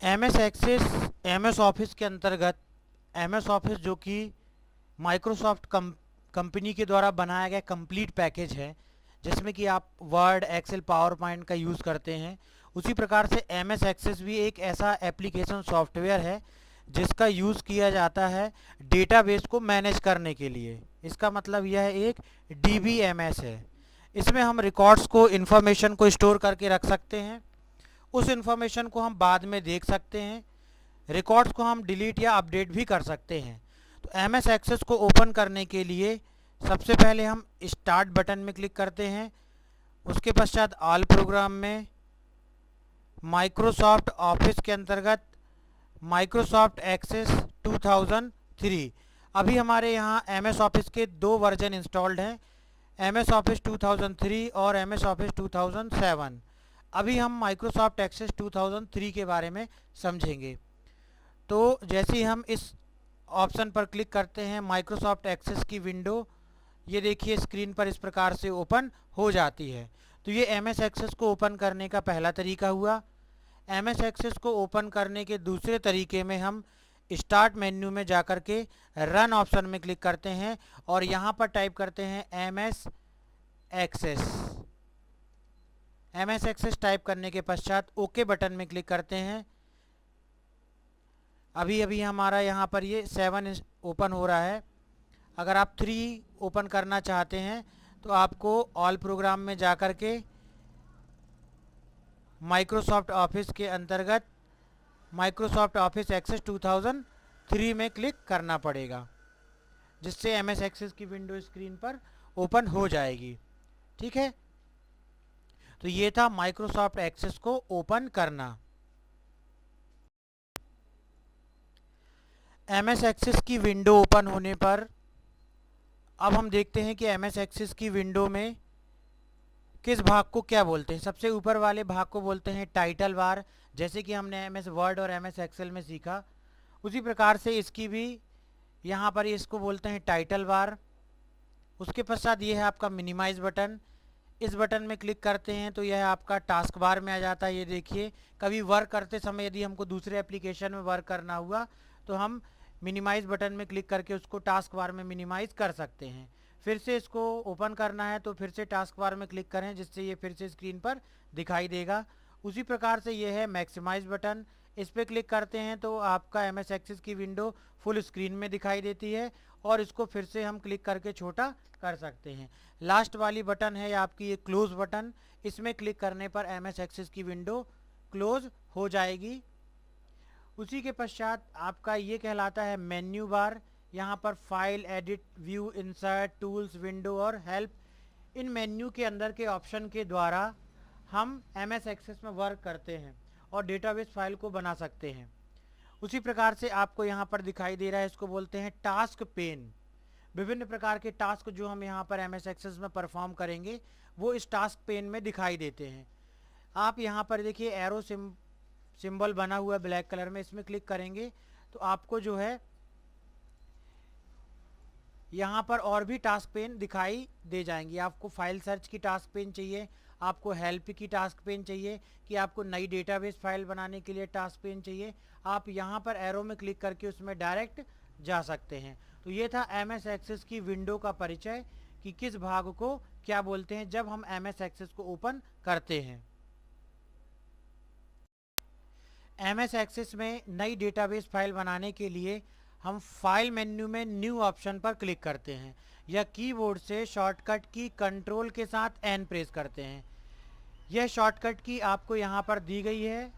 MS access MS office के अंतर्गत MS office जो कि माइक्रोसॉफ्ट कंपनी के द्वारा बनाया गया कंप्लीट पैकेज है, जिसमें कि आप वर्ड एक्सेल पावर पॉइंट का यूज़ करते हैं। उसी प्रकार से एमएस एक्सेस भी एक ऐसा एप्लीकेशन सॉफ्टवेयर है जिसका यूज़ किया जाता है डेटाबेस को मैनेज करने के लिए। इसका मतलब यह एक डीबीएमएस है। इसमें हम रिकॉर्ड्स को इंफॉर्मेशन को स्टोर करके रख सकते हैं। उस इंफॉर्मेशन को हम बाद में देख सकते हैं। रिकॉर्ड्स को हम डिलीट या अपडेट भी कर सकते हैं। तो एम एस एक्सेस को ओपन करने के लिए सबसे पहले हम स्टार्ट बटन में क्लिक करते हैं। उसके पश्चात ऑल प्रोग्राम में माइक्रोसॉफ्ट ऑफिस के अंतर्गत माइक्रोसॉफ्ट एक्सेस 2003। अभी हमारे यहाँ एम एस ऑफिस के दो वर्जन इंस्टॉल्ड हैं, एम एस ऑफिस 2003 और एम एस ऑफिस 2007। अभी हम माइक्रोसॉफ्ट एक्सेस 2003 के बारे में समझेंगे। तो जैसे ही हम इस ऑप्शन पर क्लिक करते हैं, माइक्रोसॉफ्ट एक्सेस की विंडो ये देखिए स्क्रीन पर इस प्रकार से ओपन हो जाती है। तो ये एम एस एक्सेस को ओपन करने का पहला तरीका हुआ। एम एस एक्सेस को ओपन करने के दूसरे तरीके में हम स्टार्ट मेन्यू में जाकर के रन ऑप्शन में क्लिक करते हैं और यहाँ पर टाइप करते हैं M S access. M S access type करने के पश्चात ओके बटन में क्लिक करते हैं। अभी अभी हमारा यहाँ पर ये 7 ओपन हो रहा है। अगर आप 3 ओपन करना चाहते हैं तो आपको ऑल प्रोग्राम में जाकर के माइक्रोसॉफ्ट ऑफिस के अंतर्गत माइक्रोसॉफ्ट ऑफिस एक्सेस 2003 में क्लिक करना पड़ेगा, जिससे एम एस एक्सेस की विंडो स्क्रीन पर ओपन हो जाएगी। ठीक है, तो ये था माइक्रोसॉफ्ट एक्सेस को ओपन करना। एम एस एक्सेस की विंडो ओपन होने पर अब हम देखते हैं कि एम एस एक्सेस की विंडो में किस भाग को क्या बोलते हैं। सबसे ऊपर वाले भाग को बोलते हैं टाइटल बार, जैसे कि हमने एम एस वर्ड और एम एस एक्सेल में सीखा। उसी प्रकार से इसकी भी यहाँ पर इसको बोलते हैं टाइटल बार। उसके पश्चात ये है आपका मिनिमाइज बटन। इस बटन में क्लिक करते हैं तो यह आपका टास्क बार में आ जाता है। ये देखिए, कभी वर्क करते समय यदि हमको दूसरे एप्लीकेशन में वर्क करना हुआ तो हम मिनिमाइज बटन में क्लिक करके उसको टास्क बार में मिनिमाइज कर सकते हैं। फिर से इसको ओपन करना है तो फिर से टास्क बार में क्लिक करें, जिससे ये फिर से स्क्रीन पर दिखाई देगा। उसी प्रकार से ये है मैक्सिमाइज बटन। इस पर क्लिक करते हैं तो आपका एम एस एक्सेस की विंडो फुल स्क्रीन में दिखाई देती है और इसको फिर से हम क्लिक करके छोटा कर सकते हैं। लास्ट वाली बटन है आपकी ये क्लोज बटन। इसमें क्लिक करने पर एम एस एक्सेस की विंडो क्लोज हो जाएगी। उसी के पश्चात आपका ये कहलाता है मेन्यू बार। यहाँ पर file, edit, view, insert, tools, window और हेल्प, इन मेन्यू के अंदर के ऑप्शन के द्वारा हम एम एस एक्सेस में वर्क करते हैं और डेटाबेस फाइल को बना सकते हैं। उसी प्रकार से आपको यहाँ पर दिखाई दे रहा है, इसको बोलते हैं टास्क पेन। विभिन्न प्रकार के टास्क जो हम यहाँ पर एम एस एक्सेस में परफॉर्म करेंगे वो इस टास्क पेन में दिखाई देते हैं। आप यहाँ पर देखिए एरो सिंबल बना हुआ है ब्लैक कलर में, इसमें क्लिक करेंगे तो आपको जो है यहाँ पर और भी टास्क पेन दिखाई दे जाएंगी। आपको फाइल सर्च की टास्क पेन चाहिए, आपको हेल्प की टास्क पेन चाहिए, कि आपको नई डेटाबेस फाइल बनाने के लिए टास्क पेन चाहिए, आप यहाँ पर एरो में क्लिक करके उसमें डायरेक्ट जा सकते हैं। तो ये था एम एस एक्सेस की विंडो का परिचय कि किस भाग को क्या बोलते हैं जब हम एम एस एक्सेस को ओपन करते हैं। एम एस एक्सेस में नई डेटाबेस फाइल बनाने के लिए हम फाइल मेन्यू में न्यू ऑप्शन पर क्लिक करते हैं या कीबोर्ड से शॉर्टकट की कंट्रोल के साथ एन प्रेस करते हैं। यह शॉर्टकट की आपको यहाँ पर दी गई है।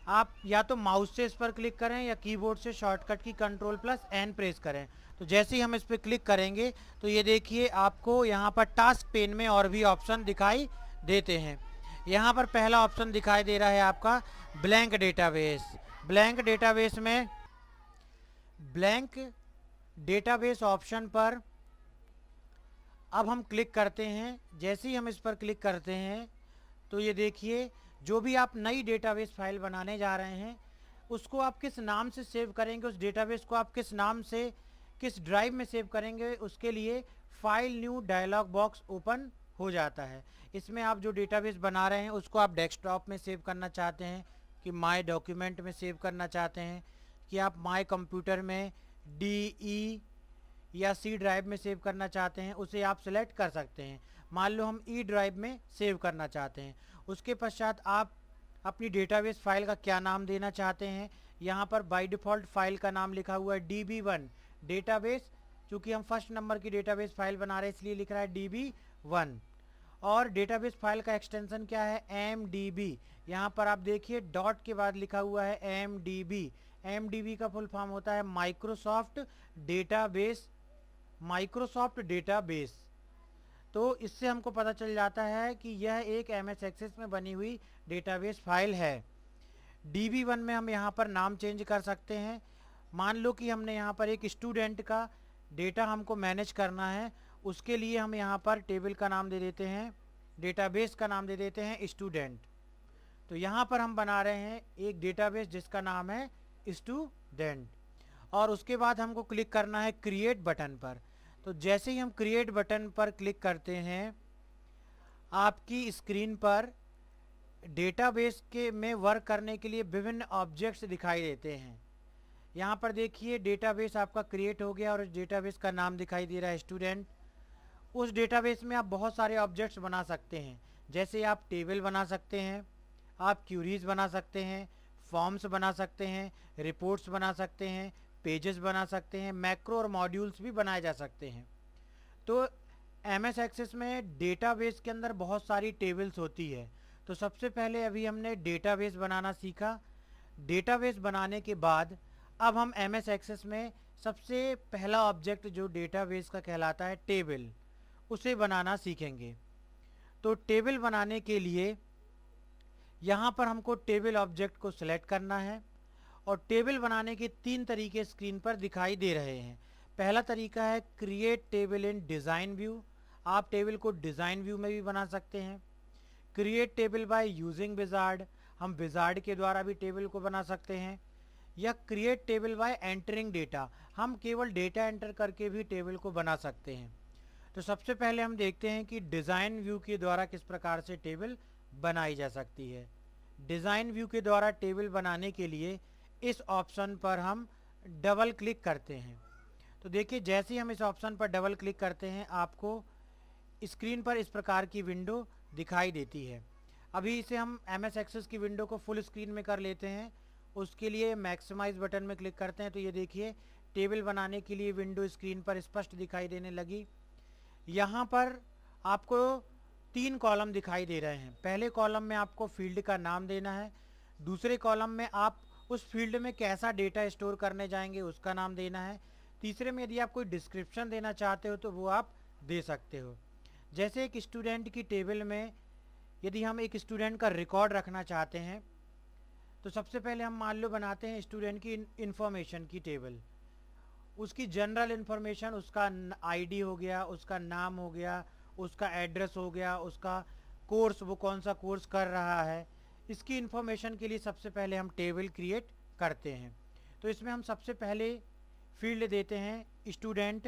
आप या तो माउस से इस पर क्लिक करें या कीबोर्ड से शॉर्टकट की कंट्रोल प्लस एन प्रेस करें। तो जैसे ही हम इस पर क्लिक करेंगे तो ये देखिए आपको यहाँ पर टास्क पेन में और भी ऑप्शन दिखाई देते हैं। यहाँ पर पहला ऑप्शन दिखाई दे रहा है आपका ब्लैंक डेटाबेस। ब्लैंक डेटाबेस में ब्लैंक डेटाबेस ऑप्शन पर अब हम क्लिक करते हैं। जैसे ही हम इस पर क्लिक करते हैं तो ये देखिए, जो भी आप नई डेटाबेस फाइल बनाने जा रहे हैं उसको आप किस नाम से सेव करेंगे, उस डेटाबेस को आप किस नाम से किस ड्राइव में सेव करेंगे, उसके लिए file new dialog box open हो जाता है। इसमें आप जो डेटाबेस बना रहे हैं उसको आप डेस्कटॉप में सेव करना चाहते हैं कि माय डॉक्यूमेंट में सेव करना चाहते हैं, कि आप माय कंप्यूटर में DE या C ड्राइव में सेव करना चाहते हैं, उसे आप सिलेक्ट कर सकते हैं। मान लो हम E ड्राइव में सेव करना चाहते हैं। उसके पश्चात आप अपनी डेटाबेस फाइल का क्या नाम देना चाहते हैं। यहाँ पर बाय डिफ़ॉल्ट फाइल का नाम लिखा हुआ है DB1 डेटाबेस, चूँकि हम फर्स्ट नंबर की डेटाबेस फाइल बना रहे हैं इसलिए लिख रहा है DB1। और डेटाबेस फाइल का एक्सटेंशन क्या है, MDB। यहाँ पर आप देखिए डॉट के बाद लिखा हुआ है MDB। MDB का फुल फॉर्म होता है माइक्रोसॉफ्ट डेटाबेस। तो इससे हमको पता चल जाता है कि यह एक MS एक्सेस में बनी हुई डेटाबेस फाइल है। DB1 में हम यहाँ पर नाम चेंज कर सकते हैं। मान लो कि हमने यहाँ पर एक स्टूडेंट का डेटा हमको मैनेज करना है, उसके लिए हम यहाँ पर टेबल का नाम दे देते हैं, डेटाबेस का नाम दे देते हैं स्टूडेंट। तो यहाँ पर हम बना रहे हैं एक डेटाबेस जिसका नाम है स्टूडेंट। और उसके बाद हमको क्लिक करना है क्रिएट बटन पर। तो जैसे ही हम क्रिएट बटन पर क्लिक करते हैं, आपकी स्क्रीन पर डेटाबेस के में वर्क करने के लिए विभिन्न ऑब्जेक्ट्स दिखाई देते हैं। यहाँ पर देखिए डेटाबेस आपका क्रिएट हो गया और इस डेटाबेस का नाम दिखाई दे रहा है स्टूडेंट। उस डेटाबेस में आप बहुत सारे ऑब्जेक्ट्स बना सकते हैं, जैसे आप टेबल बना सकते हैं, आप क्यूरीज बना सकते हैं, फॉर्म्स बना सकते हैं, रिपोर्ट्स बना सकते हैं, पेजेस बना सकते हैं, मैक्रो और मॉड्यूल्स भी बनाए जा सकते हैं। तो MS एक्सेस में डेटाबेस के अंदर बहुत सारी टेबल्स होती है। तो सबसे पहले अभी हमने डेटाबेस बनाना सीखा। डेटाबेस बनाने के बाद अब हम MS एक्सेस में सबसे पहला ऑब्जेक्ट जो डेटाबेस का कहलाता है टेबल, उसे बनाना सीखेंगे। तो टेबल बनाने के लिए यहाँ पर हमको टेबल ऑब्जेक्ट को सिलेक्ट करना है और टेबल बनाने के 3 तरीके स्क्रीन पर दिखाई दे रहे हैं। पहला तरीका है क्रिएट टेबल इन डिज़ाइन व्यू। आप टेबल को डिज़ाइन व्यू में भी बना सकते हैं। Create table by using wizard, हम विजार्ड के द्वारा भी टेबल को बना सकते हैं। या create table by entering data, हम केवल डेटा एंटर करके भी टेबल को बना सकते हैं। तो सबसे पहले हम देखते हैं कि डिज़ाइन व्यू के द्वारा किस प्रकार से टेबल बनाई जा सकती है। डिज़ाइन व्यू के द्वारा टेबल बनाने के लिए इस ऑप्शन पर हम डबल क्लिक करते हैं। तो देखिए जैसे ही हम इस ऑप्शन पर डबल क्लिक करते हैं, आपको स्क्रीन पर इस प्रकार की विंडो दिखाई देती है। अभी इसे हम MS एक्सेस की विंडो को फुल स्क्रीन में कर लेते हैं। उसके लिए मैक्सिमाइज बटन में क्लिक करते हैं तो ये देखिए टेबल बनाने के लिए विंडो स्क्रीन पर स्पष्ट दिखाई देने लगी। यहाँ पर आपको 3 कॉलम दिखाई दे रहे हैं। पहले कॉलम में आपको फील्ड का नाम देना है, दूसरे कॉलम में आप उस फील्ड में कैसा डेटा स्टोर करने जाएंगे उसका नाम देना है, तीसरे में यदि आप कोई डिस्क्रिप्शन देना चाहते हो तो वो आप दे सकते हो। जैसे एक स्टूडेंट की टेबल में यदि हम एक स्टूडेंट का रिकॉर्ड रखना चाहते हैं तो सबसे पहले हम मान लो बनाते हैं स्टूडेंट की इंफॉर्मेशन की टेबल। उसकी जनरल इन्फॉर्मेशन, उसका ID हो गया, उसका नाम हो गया, उसका एड्रेस हो गया, उसका कोर्स, वो कौन सा कोर्स कर रहा है, इसकी इन्फॉर्मेशन के लिए सबसे पहले हम टेबल क्रिएट करते हैं। तो इसमें हम सबसे पहले फील्ड देते हैं स्टूडेंट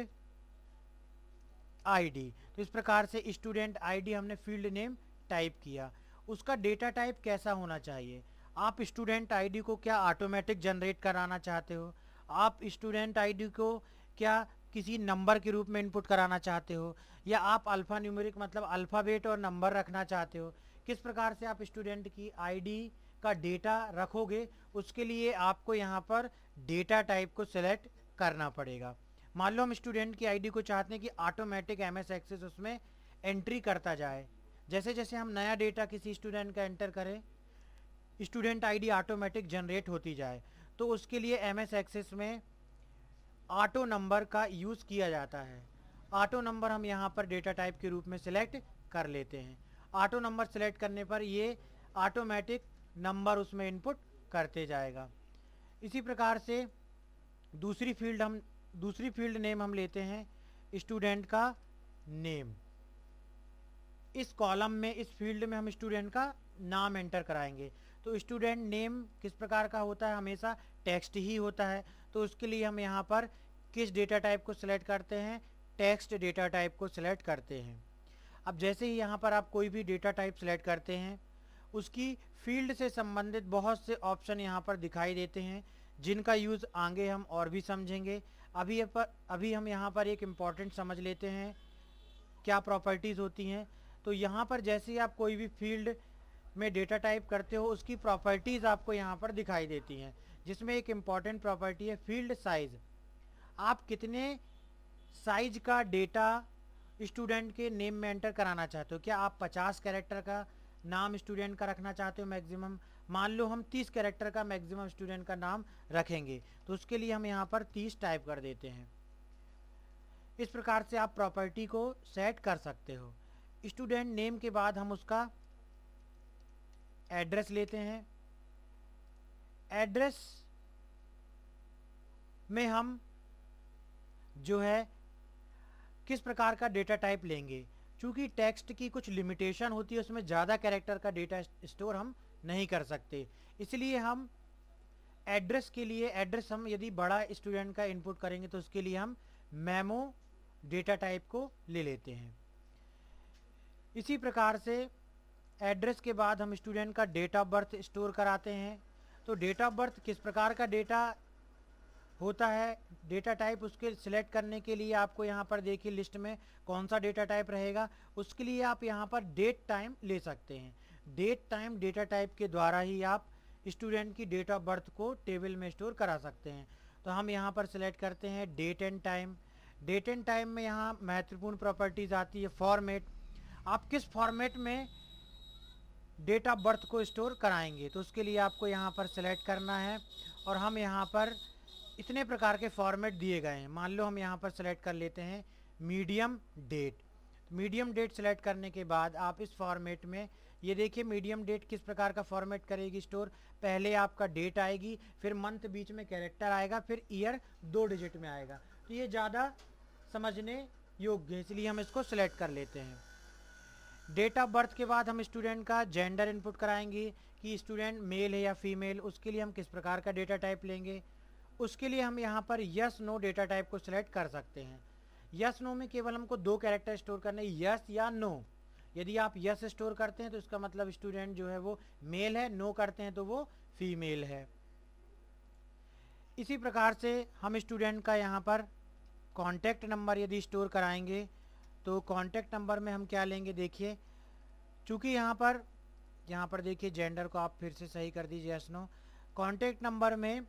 ID। तो इस प्रकार से स्टूडेंट ID हमने फील्ड नेम टाइप किया। उसका डेटा टाइप कैसा होना चाहिए, आप स्टूडेंट ID को क्या ऑटोमेटिक जनरेट कराना चाहते हो, आप स्टूडेंट ID को क्या किसी नंबर के रूप में इनपुट कराना चाहते हो, या आप अल्फ़ा न्यूमेरिक मतलब अल्फ़ाबेट और नंबर रखना चाहते हो, किस प्रकार से आप स्टूडेंट की ID का डेटा रखोगे, उसके लिए आपको यहाँ पर डेटा टाइप को सिलेक्ट करना पड़ेगा। मान लो हम स्टूडेंट की ID को चाहते हैं कि ऑटोमेटिक MS एक्सेस उसमें एंट्री करता जाए। जैसे जैसे हम नया डेटा किसी स्टूडेंट का एंटर करें, स्टूडेंट ID ऑटोमेटिक जनरेट होती जाए, तो उसके लिए MS एक्सेस में ऑटो नंबर का यूज़ किया जाता है। ऑटो नंबर हम यहाँ पर डेटा टाइप के रूप में सिलेक्ट कर लेते हैं। ऑटो नंबर सेलेक्ट करने पर ये ऑटोमेटिक नंबर उसमें इनपुट करते जाएगा। इसी प्रकार से दूसरी फील्ड नेम हम लेते हैं स्टूडेंट का नेम। इस कॉलम में, इस फील्ड में हम स्टूडेंट का नाम एंटर कराएंगे। तो स्टूडेंट नेम किस प्रकार का होता है, हमेशा टेक्स्ट ही होता है। तो उसके लिए हम यहाँ पर किस डेटा टाइप को सिलेक्ट करते हैं, टेक्स्ट डेटा टाइप को सिलेक्ट करते हैं। अब जैसे ही यहाँ पर आप कोई भी डेटा टाइप सिलेक्ट करते हैं, उसकी फील्ड से संबंधित बहुत से ऑप्शन यहाँ पर दिखाई देते हैं, जिनका यूज़ आगे हम और भी समझेंगे। अभी हम यहाँ पर एक इम्पॉर्टेंट समझ लेते हैं क्या प्रॉपर्टीज़ होती हैं। तो यहाँ पर जैसे ही आप कोई भी फील्ड में डेटा टाइप करते हो, उसकी प्रॉपर्टीज़ आपको यहाँ पर दिखाई देती हैं, जिसमें एक इम्पॉर्टेंट प्रॉपर्टी है फील्ड साइज़। आप कितने साइज का डेटा स्टूडेंट के नेम में एंटर कराना चाहते हो? क्या आप 50 कैरेक्टर का नाम स्टूडेंट का रखना चाहते हो मैक्सिमम? मान लो हम 30 कैरेक्टर का मैक्सिमम स्टूडेंट का नाम रखेंगे, तो उसके लिए हम यहाँ पर 30 टाइप कर देते हैं। इस प्रकार से आप प्रॉपर्टी को सेट कर सकते हो। स्टूडेंट नेम के बाद हम उसका एड्रेस लेते हैं। एड्रेस में हम जो है किस प्रकार का डेटा टाइप लेंगे, चूंकि टेक्स्ट की कुछ लिमिटेशन होती है, उसमें ज़्यादा कैरेक्टर का डेटा स्टोर हम नहीं कर सकते, इसलिए हम एड्रेस के लिए एड्रेस हम यदि बड़ा स्टूडेंट का इनपुट करेंगे तो उसके लिए हम मेमो डेटा टाइप को ले लेते हैं। इसी प्रकार से एड्रेस के बाद हम स्टूडेंट का डेट ऑफ बर्थ स्टोर कराते हैं। तो डेट ऑफ बर्थ किस प्रकार का डेटा होता है, डेटा टाइप उसके सिलेक्ट करने के लिए आपको यहाँ पर देखिए लिस्ट में कौन सा डेटा टाइप रहेगा, उसके लिए आप यहाँ पर डेट टाइम ले सकते हैं। डेट टाइम डेटा टाइप के द्वारा ही आप स्टूडेंट की डेट ऑफ बर्थ को टेबल में स्टोर करा सकते हैं। तो हम यहाँ पर सिलेक्ट करते हैं date and time. Date and time में यहाँ महत्वपूर्ण प्रॉपर्टीज़ आती है फॉर्मेट। आप किस फॉर्मेट में डेट ऑफ बर्थ को स्टोर कराएंगे, तो उसके लिए आपको यहाँ पर सिलेक्ट करना है। और हम यहाँ पर इतने प्रकार के फॉर्मेट दिए गए हैं, मान लो हम यहाँ पर सिलेक्ट कर लेते हैं medium date. Medium date select करने के बाद आप इस फॉर्मेट में ये देखिए मीडियम डेट किस प्रकार का फॉर्मेट करेगी स्टोर। पहले आपका डेट आएगी, फिर मंथ बीच में कैरेक्टर आएगा, फिर ईयर 2 डिजिट में आएगा। तो ये ज़्यादा समझने योग्य है, इसलिए हम इसको सिलेक्ट कर लेते हैं। डेट ऑफ बर्थ के बाद हम स्टूडेंट का जेंडर इनपुट कराएंगे कि स्टूडेंट मेल है या फीमेल, उसके लिए हम किस प्रकार का डेटा टाइप लेंगे। उसके लिए हम यहाँ पर यस नो डेटा टाइप को सिलेक्ट कर सकते हैं। यस नो में केवल हमको 2 कैरेक्टर स्टोर करने, यस या नो। यदि आप यस स्टोर करते हैं तो इसका मतलब स्टूडेंट जो है वो मेल है, नो करते हैं तो वो फीमेल है। इसी प्रकार से हम स्टूडेंट का यहाँ पर कॉन्टैक्ट नंबर यदि स्टोर कराएंगे तो कॉन्टैक्ट नंबर में हम क्या लेंगे, देखिए चूँकि यहाँ पर देखिए जेंडर को आप फिर से सही कर दीजिए यस नो। कॉन्टैक्ट नंबर में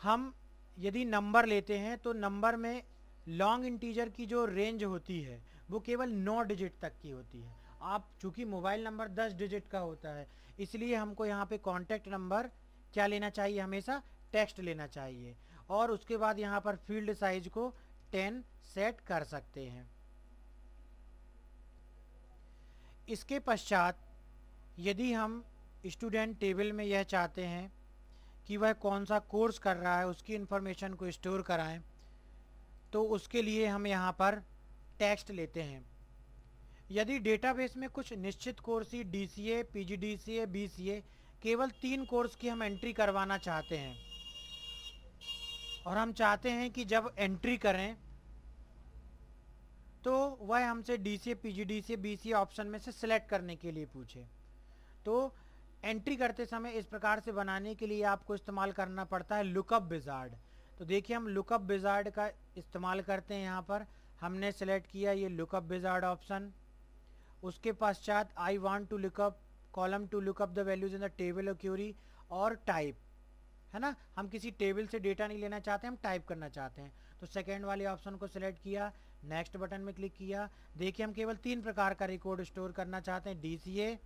हम यदि नंबर लेते हैं तो नंबर में लॉन्ग इंटीजर की जो रेंज होती है वो केवल 9 डिजिट तक की होती है। आप चूँकि मोबाइल नंबर 10 डिजिट का होता है, इसलिए हमको यहाँ पे कॉन्टैक्ट नंबर क्या लेना चाहिए, हमेशा टेक्स्ट लेना चाहिए। और उसके बाद यहाँ पर फील्ड साइज को 10 सेट कर सकते हैं। इसके पश्चात यदि हम स्टूडेंट टेबल में यह चाहते हैं कि वह कौन सा कोर्स कर रहा है, उसकी इन्फॉर्मेशन को स्टोर कराएं, तो उसके लिए हम यहाँ पर टेक्स्ट लेते हैं। यदि डेटाबेस में कुछ निश्चित कोर्स ही DCA, PGDCA, BCA केवल 3 कोर्स की हम एंट्री करवाना चाहते हैं और हम चाहते हैं कि जब एंट्री करें तो वह हमसे DCA, PGDCA, BCA ऑप्शन में से सिलेक्ट करने के लिए पूछे, तो एंट्री करते समय इस प्रकार से बनाने के लिए आपको इस्तेमाल करना पड़ता है लुकअप विजार्ड। तो देखिए हम लुकअप विजार्ड का इस्तेमाल करते हैं। यहाँ पर हमने सेलेक्ट किया ये लुकअप विजार्ड ऑप्शन। उसके पश्चात I want to look up column to look up the values in the table और क्यूरी और टाइप, है ना, हम किसी टेबल से डेटा नहीं लेना चाहते, हम टाइप करना चाहते हैं। तो सेकेंड वाले ऑप्शन को सिलेक्ट किया, नेक्स्ट बटन में क्लिक किया। देखिए हम केवल 3 प्रकार का रिकॉर्ड स्टोर करना चाहते हैं, DCA,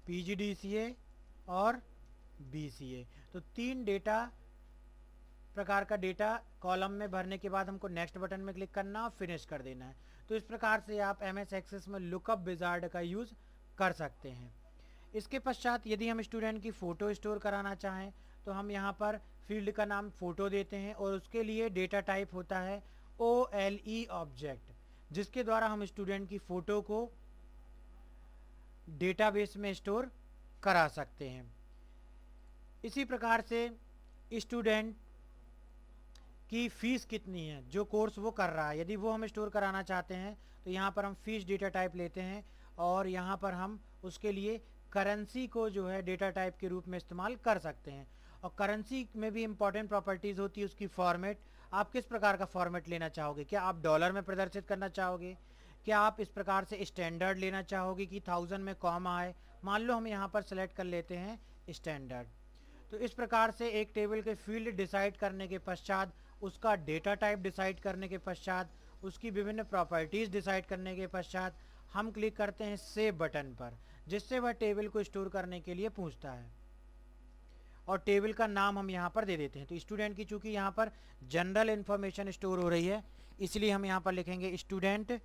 PGDCA और BCA। तो 3 डेटा प्रकार का डेटा कॉलम में भरने के बाद हमको नेक्स्ट बटन में क्लिक करना और फिनिश कर देना है। तो इस प्रकार से आप MS एक्सेस में लुकअप विजार्ड का यूज़ कर सकते हैं। इसके पश्चात यदि हम स्टूडेंट की फ़ोटो स्टोर कराना चाहें तो हम यहाँ पर फील्ड का नाम फ़ोटो देते हैं और उसके लिए डेटा टाइप होता है OLE ऑब्जेक्ट, जिसके द्वारा हम स्टूडेंट की फ़ोटो को डेटाबेस में स्टोर करा सकते हैं। इसी प्रकार से स्टूडेंट की फ़ीस कितनी है, जो कोर्स वो कर रहा है, यदि वो हम स्टोर कराना चाहते हैं तो यहाँ पर हम फ़ीस डेटा टाइप लेते हैं और यहाँ पर हम उसके लिए करेंसी को जो है डेटा टाइप के रूप में इस्तेमाल कर सकते हैं। और करेंसी में भी इंपॉर्टेंट प्रॉपर्टीज़ होती है उसकी फॉर्मेट। आप किस प्रकार का फॉर्मेट लेना चाहोगे, क्या आप डॉलर में प्रदर्शित करना चाहोगे, क्या आप इस प्रकार से स्टैंडर्ड लेना चाहोगे कि 1000 में कॉमा आए। मान लो हम यहाँ पर सेलेक्ट कर लेते हैं स्टैंडर्ड। तो इस प्रकार से एक टेबल के फील्ड डिसाइड करने के पश्चात, उसका डेटा टाइप डिसाइड करने के पश्चात, उसकी विभिन्न प्रॉपर्टीज़ डिसाइड करने के पश्चात हम क्लिक करते हैं सेव बटन पर, जिससे वह टेबल को स्टोर करने के लिए पूछता है और टेबल का नाम हम यहाँ पर दे देते हैं। तो स्टूडेंट की चूंकि यहाँ पर जनरल इन्फॉर्मेशन स्टोर हो रही है, इसलिए हम यहाँ पर लिखेंगे स्टूडेंट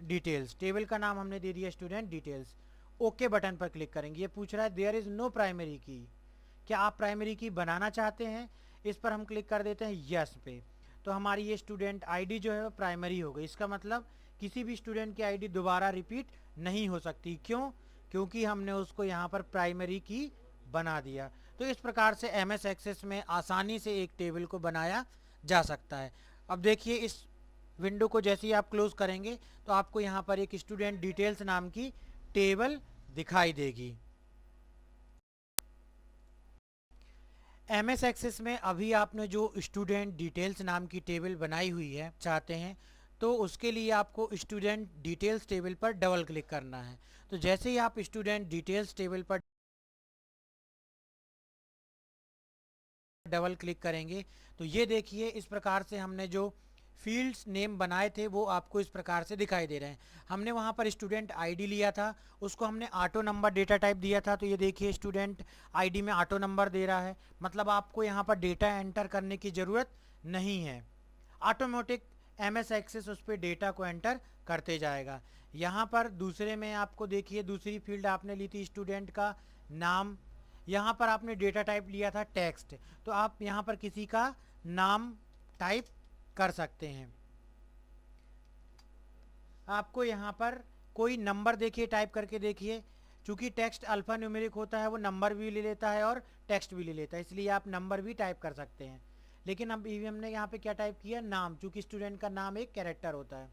डिटेल्स। टेबल का नाम हमने दे दिया स्टूडेंट डिटेल्स। ओके बटन पर क्लिक करेंगे। ये पूछ रहा है देयर इज़ नो प्राइमरी की, क्या आप प्राइमरी की बनाना चाहते हैं। इस पर हम क्लिक कर देते हैं यस पे। तो हमारी ये स्टूडेंट आईडी जो है वो प्राइमरी हो गई। इसका मतलब किसी भी स्टूडेंट की आईडी दोबारा रिपीट नहीं हो सकती। क्यों? क्योंकि हमने उसको यहाँ पर प्राइमरी की बना दिया। तो इस प्रकार से एमएस एक्सेस में आसानी से एक टेबल को बनाया जा सकता है। अब देखिए इस विंडो को जैसे ही आप क्लोज करेंगे तो आपको यहाँ पर एक स्टूडेंट डिटेल्स नाम की टेबल दिखाई देगी। एमएस एक्सेस में अभी आपने जो स्टूडेंट डिटेल्स नाम की टेबल बनाई हुई है चाहते हैं, तो उसके लिए आपको स्टूडेंट डिटेल्स टेबल पर डबल क्लिक करना है। तो जैसे ही आप स्टूडेंट डिटेल्स टेबल पर डबल क्लिक करेंगे तो ये देखिए इस प्रकार से हमने जो फील्ड्स नेम बनाए थे वो आपको इस प्रकार से दिखाई दे रहे हैं। हमने वहाँ पर स्टूडेंट आईडी लिया था, उसको हमने ऑटो नंबर डेटा टाइप दिया था। तो ये देखिए स्टूडेंट आईडी में ऑटो नंबर दे रहा है, मतलब आपको यहाँ पर डेटा एंटर करने की ज़रूरत नहीं है। ऑटोमेटिक एमएस एक्सेस उस पर डेटा को एंटर करते जाएगा। यहाँ पर दूसरे में आपको देखिए दूसरी फील्ड आपने ली थी स्टूडेंट का नाम, यहाँ पर आपने डेटा टाइप लिया था टेक्स्ट। तो आप यहाँ पर किसी का नाम टाइप कर सकते हैं। आपको यहाँ पर कोई नंबर देखिए टाइप करके देखिए, चूंकि टेक्स्ट अल्फा न्यूमेरिक होता है वो नंबर भी ले लेता है और टेक्स्ट भी ले लेता है, इसलिए आप नंबर भी टाइप कर सकते हैं। लेकिन अब हमने यहाँ पे क्या टाइप किया, नाम, चूंकि स्टूडेंट का नाम एक कैरेक्टर होता है।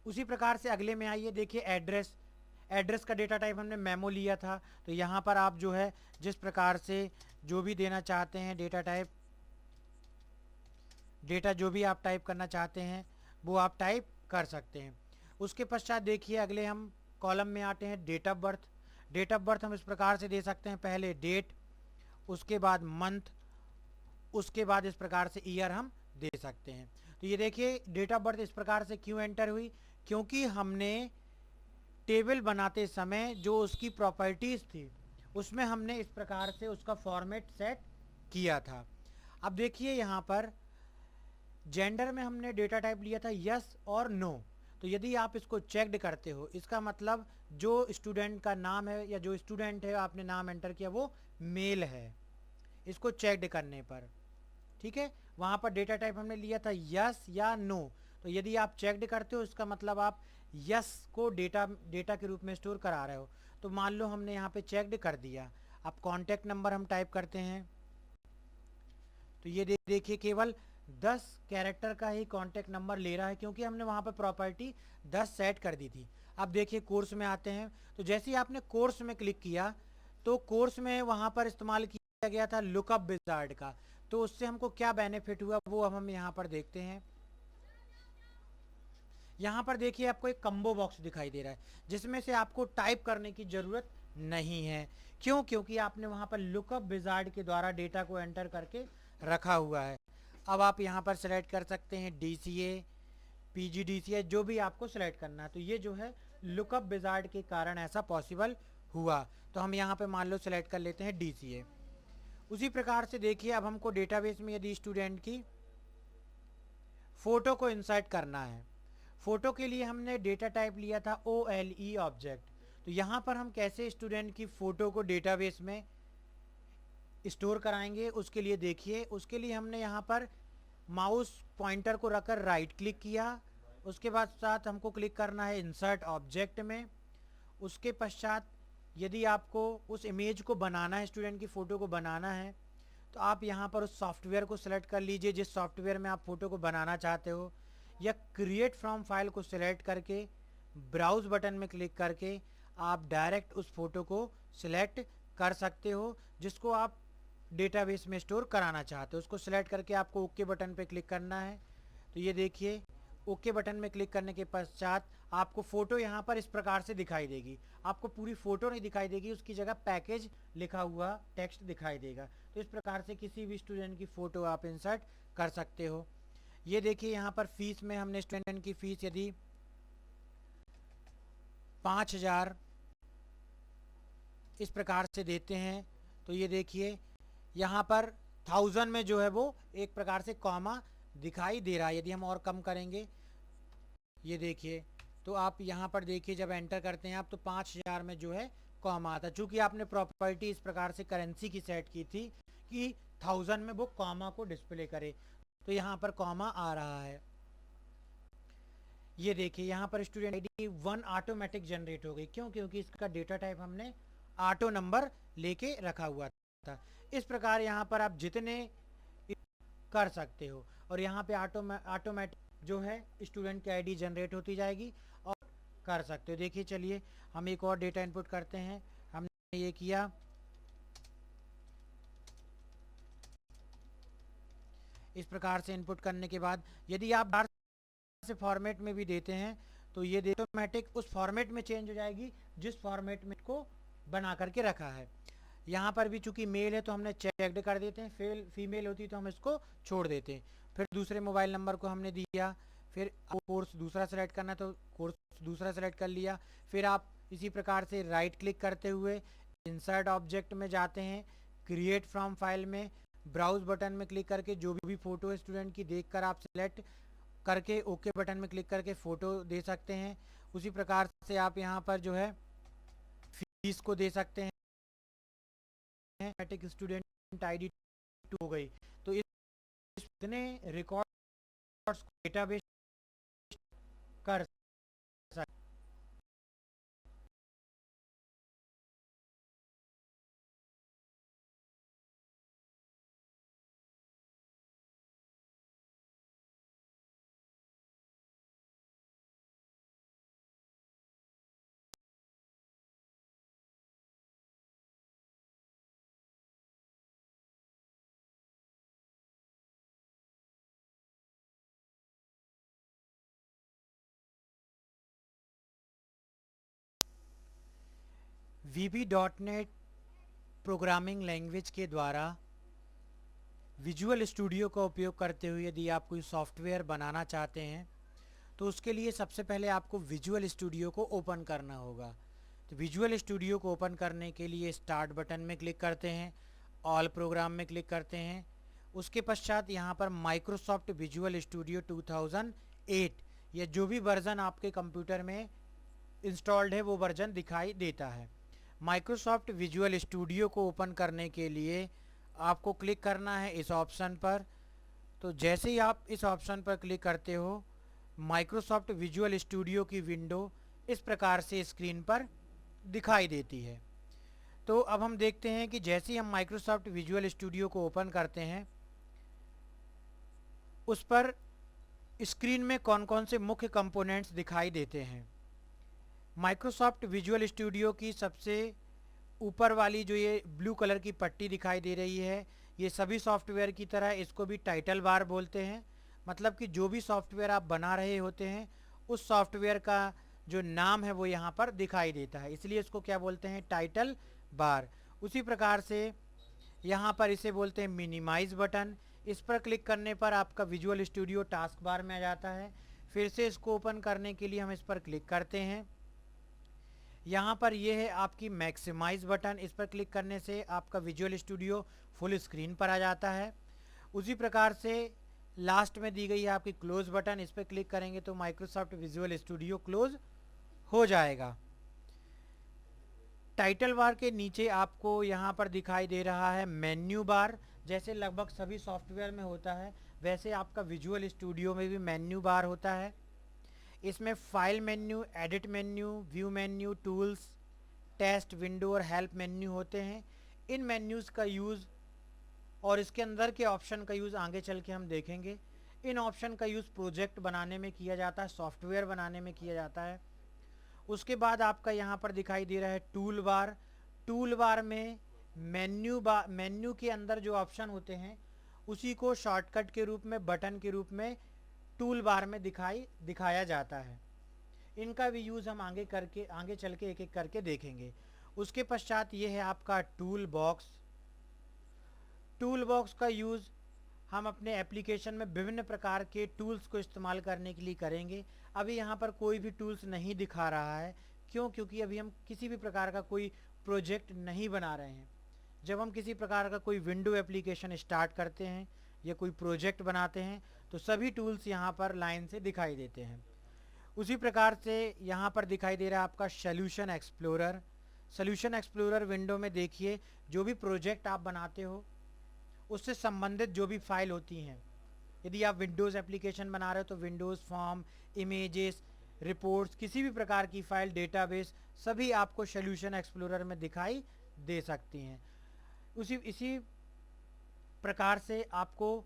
उसी प्रकार से अगले में आइए, देखिए एड्रेस। एड्रेस का डेटा टाइप हमने मेमो लिया था। तो यहाँ पर आप जो है जिस प्रकार से जो भी देना चाहते हैं डेटा टाइप, डेटा जो भी आप टाइप करना चाहते हैं वो आप टाइप कर सकते हैं। उसके पश्चात देखिए अगले हम कॉलम में आते हैं date of birth. Date of birth हम इस प्रकार से दे सकते हैं, पहले डेट, उसके बाद मंथ, उसके बाद इस प्रकार से ईयर हम दे सकते हैं। तो ये देखिए डेट ऑफ बर्थ इस प्रकार से क्यों एंटर हुई, क्योंकि हमने टेबल बनाते समय जो उसकी प्रॉपर्टीज़ थी उसमें हमने इस प्रकार से उसका फॉर्मेट सेट किया था। अब देखिए यहाँ पर जेंडर में हमने डेटा टाइप लिया था यस और नो। तो यदि आप इसको चेक्ड करते हो, इसका मतलब जो स्टूडेंट का नाम है या जो स्टूडेंट है आपने नाम एंटर किया वो मेल है, इसको चेक्ड करने पर, ठीक है। वहाँ पर डेटा टाइप हमने लिया था यस या नो। तो यदि आप चेक्ड करते हो इसका मतलब आप यस को डेटा के रूप में स्टोर करा रहे हो। तो मान लो हमने यहाँ पे चेक्ड कर दिया। अब कॉन्टैक्ट नंबर हम टाइप करते हैं, तो ये देखिए केवल 10 कैरेक्टर का ही कॉन्टैक्ट नंबर ले रहा है, क्योंकि हमने वहाँ पर प्रॉपर्टी 10 सेट कर दी थी। अब देखिए कोर्स में आते हैं। तो जैसे ही आपने कोर्स में क्लिक किया तो कोर्स में वहाँ पर इस्तेमाल किया गया था लुकअप विजार्ड का। तो उससे हमको क्या बेनिफिट हुआ वो अब हम यहाँ पर देखते हैं। यहाँ पर देखिए आपको एक कम्बो बॉक्स दिखाई दे रहा है जिसमें से आपको टाइप करने की ज़रूरत नहीं है। क्यों? क्योंकि आपने वहाँ पर लुकअप विजार्ड के द्वारा डेटा को एंटर करके रखा हुआ है। अब आप यहाँ पर सेलेक्ट कर सकते हैं DCA, PGDCA, जो भी आपको सेलेक्ट करना है। तो ये जो है लुकअप विजार्ड के कारण ऐसा पॉसिबल हुआ। तो हम यहाँ पे मान लो सेलेक्ट कर लेते हैं DCA। उसी प्रकार से देखिए अब हमको डेटाबेस में यदि स्टूडेंट की फ़ोटो को इंसर्ट करना है, फ़ोटो के लिए हमने डेटा टाइप लिया था OLE ऑब्जेक्ट। तो यहाँ पर हम कैसे स्टूडेंट की फ़ोटो को डेटाबेस में स्टोर कराएंगे, उसके लिए देखिए, उसके लिए हमने यहाँ पर माउस पॉइंटर को रखकर राइट क्लिक किया। उसके बाद साथ हमको क्लिक करना है इंसर्ट ऑब्जेक्ट में। उसके पश्चात यदि आपको उस इमेज को बनाना है, स्टूडेंट की फ़ोटो को बनाना है, तो आप यहाँ पर उस सॉफ्टवेयर को सिलेक्ट कर लीजिए जिस सॉफ्टवेयर में आप फ़ोटो को बनाना चाहते हो, या क्रिएट फ्रॉम फाइल को सिलेक्ट करके ब्राउज बटन में क्लिक करके आप डायरेक्ट उस फोटो को सिलेक्ट कर सकते हो जिसको आप डेटाबेस में स्टोर कराना चाहते हो। उसको सिलेक्ट करके आपको ओके बटन पे क्लिक करना है। तो ये देखिए, ओके बटन में क्लिक करने के पश्चात आपको फ़ोटो यहाँ पर इस प्रकार से दिखाई देगी। आपको पूरी फ़ोटो नहीं दिखाई देगी, उसकी जगह पैकेज लिखा हुआ टेक्स्ट दिखाई देगा। तो इस प्रकार से किसी भी स्टूडेंट की फ़ोटो आप इंसर्ट कर सकते हो। ये देखिए, यहाँ पर फीस में हमने स्टूडेंट की फ़ीस यदि 5,000 इस प्रकार से देते हैं, तो ये देखिए यहाँ पर 1000 में जो है वो एक प्रकार से कॉमा दिखाई दे रहा है। यदि हम और कम करेंगे, ये देखिए, तो आप यहाँ पर देखिए जब एंटर करते हैं आप, तो 5000 में जो है कॉमा आता है। चूँकि आपने प्रॉपर्टी इस प्रकार से करेंसी की सेट की थी कि 1000 में वो कॉमा को डिस्प्ले करे, तो यहाँ पर कॉमा आ रहा है। ये देखिए, यहाँ पर स्टूडेंट आईडी 1 ऑटोमेटिक जनरेट हो गई। क्यों? क्योंकि इसका डेटा टाइप हमने ऑटो नंबर लेके रखा हुआ था। इस प्रकार यहाँ पर आप जितने कर सकते हो, और यहाँ पे ऑटोमेटिक जो है स्टूडेंट की आईडी जनरेट होती जाएगी और कर सकते हो। देखिए, चलिए हम एक और डेटा इनपुट करते हैं। हमने ये किया, इस प्रकार से इनपुट करने के बाद यदि आप बाहर से फॉर्मेट में भी देते हैं तो ये ऑटोमेटिक उस फॉर्मेट में चेंज हो जाएगी जिस फॉर्मेट में को बना करके रखा है। यहाँ पर भी चूंकि मेल है तो हमने चेक्ड कर देते हैं, फीमेल होती तो हम इसको छोड़ देते हैं। फिर दूसरे मोबाइल नंबर को हमने दिया, फिर कोर्स दूसरा सेलेक्ट करना तो कोर्स दूसरा सेलेक्ट कर लिया। फिर आप इसी प्रकार से राइट क्लिक करते हुए इंसर्ट ऑब्जेक्ट में जाते हैं, क्रिएट फ्रॉम फाइल में ब्राउज बटन में क्लिक करके जो भी फ़ोटो है स्टूडेंट की देखकर आप सेलेक्ट करके ओके बटन में क्लिक करके फ़ोटो दे सकते हैं। उसी प्रकार से आप यहाँ पर जो है फीस को दे सकते हैं। ऑटोमेटिक स्टूडेंट आईडी 2 हो गई। तो इतने रिकॉर्ड्स को डेटाबेस कर सकते। VB.NET प्रोग्रामिंग लैंग्वेज के द्वारा विजुअल स्टूडियो का उपयोग करते हुए यदि आप कोई सॉफ्टवेयर बनाना चाहते हैं तो उसके लिए सबसे पहले आपको विजुअल स्टूडियो को ओपन करना होगा। तो विजुअल स्टूडियो को ओपन करने के लिए स्टार्ट बटन में क्लिक करते हैं, ऑल प्रोग्राम में क्लिक करते हैं। उसके पश्चात यहाँ पर माइक्रोसॉफ्ट विजुअल स्टूडियो 2008 या जो भी वर्ज़न आपके कंप्यूटर में इंस्टॉल्ड है वो वर्ज़न दिखाई देता है। माइक्रोसॉफ्ट विजुअल स्टूडियो को ओपन करने के लिए आपको क्लिक करना है इस ऑप्शन पर। तो जैसे ही आप इस ऑप्शन पर क्लिक करते हो, माइक्रोसॉफ्ट विजुअल स्टूडियो की विंडो इस प्रकार से स्क्रीन पर दिखाई देती है। तो अब हम देखते हैं कि जैसे ही हम माइक्रोसॉफ्ट विजुअल स्टूडियो को ओपन करते हैं, उस पर स्क्रीन में कौन कौन से मुख्य कंपोनेंट्स दिखाई देते हैं। माइक्रोसॉफ्ट विजुअल स्टूडियो की सबसे ऊपर वाली जो ये ब्लू कलर की पट्टी दिखाई दे रही है, ये सभी सॉफ्टवेयर की तरह इसको भी टाइटल बार बोलते हैं। मतलब कि जो भी सॉफ्टवेयर आप बना रहे होते हैं उस सॉफ्टवेयर का जो नाम है वो यहाँ पर दिखाई देता है, इसलिए इसको क्या बोलते हैं, टाइटल बार। उसी प्रकार से यहाँ पर इसे बोलते हैं मिनिमाइज बटन। इस पर क्लिक करने पर आपका विजुअल स्टूडियो टास्क बार में आ जाता है। फिर से इसको ओपन करने के लिए हम इस पर क्लिक करते हैं। यहाँ पर ये है आपकी मैक्सिमाइज बटन। इस पर क्लिक करने से आपका विजुअल स्टूडियो फुल स्क्रीन पर आ जाता है। उसी प्रकार से लास्ट में दी गई है आपकी क्लोज बटन। इस पर क्लिक करेंगे तो माइक्रोसॉफ्ट विजुअल स्टूडियो क्लोज हो जाएगा। टाइटल बार के नीचे आपको यहाँ पर दिखाई दे रहा है मेन्यू बार। जैसे लगभग सभी सॉफ्टवेयर में होता है वैसे आपका विजुअल स्टूडियो में भी मेन्यू बार होता है। इसमें file menu, edit menu, view menu, tools, test, window और हेल्प मेन्यू होते हैं। इन मेन्यूज़ का यूज़ और इसके अंदर के ऑप्शन का यूज़ आगे चल के हम देखेंगे। इन ऑप्शन का यूज़ प्रोजेक्ट बनाने में किया जाता है, सॉफ्टवेयर बनाने में किया जाता है। उसके बाद आपका यहाँ पर दिखाई दे रहा है टूल बार। टूल बार में मेन्यू के अंदर जो ऑप्शन होते हैं उसी को शॉर्टकट के रूप में, बटन के रूप में टूल बार में दिखाया जाता है। इनका भी यूज़ हम आगे चल के एक एक करके देखेंगे। उसके पश्चात ये है आपका टूल बॉक्स। टूल बॉक्स का यूज़ हम अपने एप्लीकेशन में विभिन्न प्रकार के टूल्स को इस्तेमाल करने के लिए करेंगे। अभी यहाँ पर कोई भी टूल्स नहीं दिखा रहा है, क्यों? क्योंकि अभी हम किसी भी प्रकार का कोई प्रोजेक्ट नहीं बना रहे हैं। जब हम किसी प्रकार का कोई विंडो एप्लीकेशन स्टार्ट करते हैं या कोई प्रोजेक्ट बनाते हैं तो सभी टूल्स यहाँ पर लाइन से दिखाई देते हैं। उसी प्रकार से यहाँ पर दिखाई दे रहा है आपका solution explorer. Solution explorer window में देखिए, जो भी प्रोजेक्ट आप बनाते हो उससे संबंधित जो भी फाइल होती हैं, यदि आप विंडोज़ एप्लीकेशन बना रहे हो तो विंडोज़ फॉर्म, इमेजेस, रिपोर्ट्स, किसी भी प्रकार की फाइल, डेटाबेस, सभी आपको सॉल्यूशन एक्सप्लोरर में दिखाई दे सकती हैं। इसी प्रकार से आपको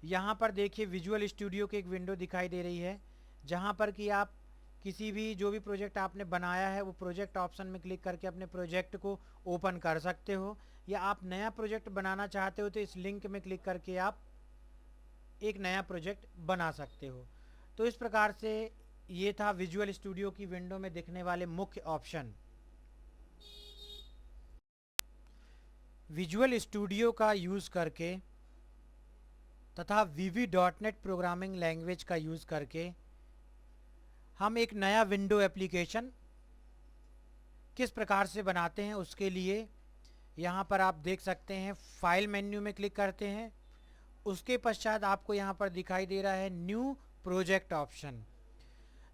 यहाँ पर देखिए विजुअल स्टूडियो की एक विंडो दिखाई दे रही है, जहाँ पर कि आप किसी भी जो भी प्रोजेक्ट आपने बनाया है वो प्रोजेक्ट ऑप्शन में क्लिक करके अपने प्रोजेक्ट को ओपन कर सकते हो, या आप नया प्रोजेक्ट बनाना चाहते हो तो इस लिंक में क्लिक करके आप एक नया प्रोजेक्ट बना सकते हो। तो इस प्रकार से ये था विजुअल स्टूडियो की विंडो में दिखने वाले मुख्य ऑप्शन। विजुअल स्टूडियो का यूज़ करके तथा VB.NET प्रोग्रामिंग लैंग्वेज का यूज़ करके हम एक नया विंडो एप्लीकेशन किस प्रकार से बनाते हैं, उसके लिए यहाँ पर आप देख सकते हैं फाइल मेन्यू में क्लिक करते हैं। उसके पश्चात आपको यहाँ पर दिखाई दे रहा है न्यू प्रोजेक्ट ऑप्शन,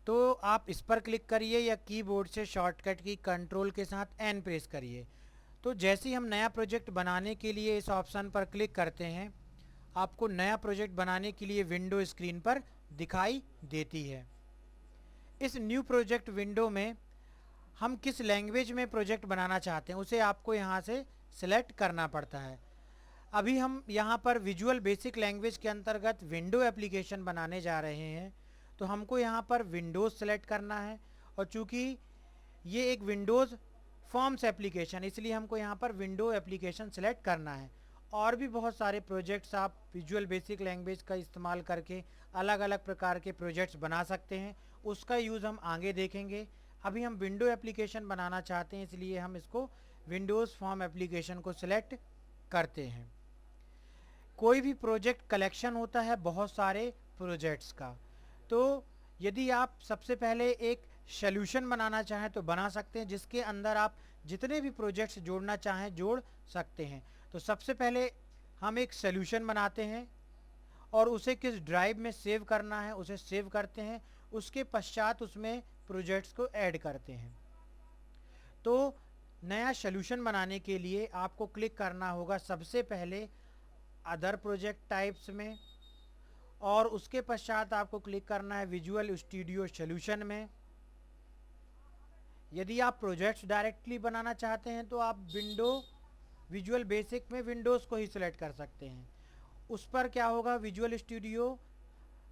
तो आप इस पर क्लिक करिए या कीबोर्ड से शॉर्टकट की कंट्रोल के साथ N प्रेस करिए। तो जैसे ही हम नया प्रोजेक्ट बनाने के लिए इस ऑप्शन पर क्लिक करते हैं, आपको नया प्रोजेक्ट बनाने के लिए विंडो स्क्रीन पर दिखाई देती है। इस न्यू प्रोजेक्ट विंडो में हम किस लैंग्वेज में प्रोजेक्ट बनाना चाहते हैं उसे आपको यहाँ से सिलेक्ट करना पड़ता है। अभी हम यहाँ पर विजुअल बेसिक लैंग्वेज के अंतर्गत विंडो एप्लीकेशन बनाने जा रहे हैं, तो हमको यहाँ पर विंडोज़ सेलेक्ट करना है, और चूँकि ये एक विंडोज़ फॉर्म्स एप्लीकेशन, इसलिए हमको यहाँ पर विंडो एप्लीकेशन सेलेक्ट करना है। और भी बहुत सारे प्रोजेक्ट्स आप विजुअल बेसिक लैंग्वेज का इस्तेमाल करके अलग अलग प्रकार के प्रोजेक्ट्स बना सकते हैं, उसका यूज़ हम आगे देखेंगे। अभी हम विंडो एप्लीकेशन बनाना चाहते हैं, इसलिए हम इसको विंडोज़ फॉर्म एप्लीकेशन को सिलेक्ट करते हैं। कोई भी प्रोजेक्ट कलेक्शन होता है बहुत सारे प्रोजेक्ट्स का, तो यदि आप सबसे पहले एक सॉल्यूशन बनाना चाहें तो बना सकते हैं, जिसके अंदर आप जितने भी प्रोजेक्ट्स जोड़ना चाहें जोड़ सकते हैं। तो सबसे पहले हम एक सॉल्यूशन बनाते हैं और उसे किस ड्राइव में सेव करना है उसे सेव करते हैं, उसके पश्चात उसमें प्रोजेक्ट्स को ऐड करते हैं। तो नया सॉल्यूशन बनाने के लिए आपको क्लिक करना होगा सबसे पहले अदर प्रोजेक्ट टाइप्स में, और उसके पश्चात आपको क्लिक करना है विजुअल स्टूडियो सॉल्यूशन में। यदि आप प्रोजेक्ट्स डायरेक्टली बनाना चाहते हैं तो आप विजुअल बेसिक में विंडोज़ को ही सिलेक्ट कर सकते हैं। उस पर क्या होगा, विजुअल स्टूडियो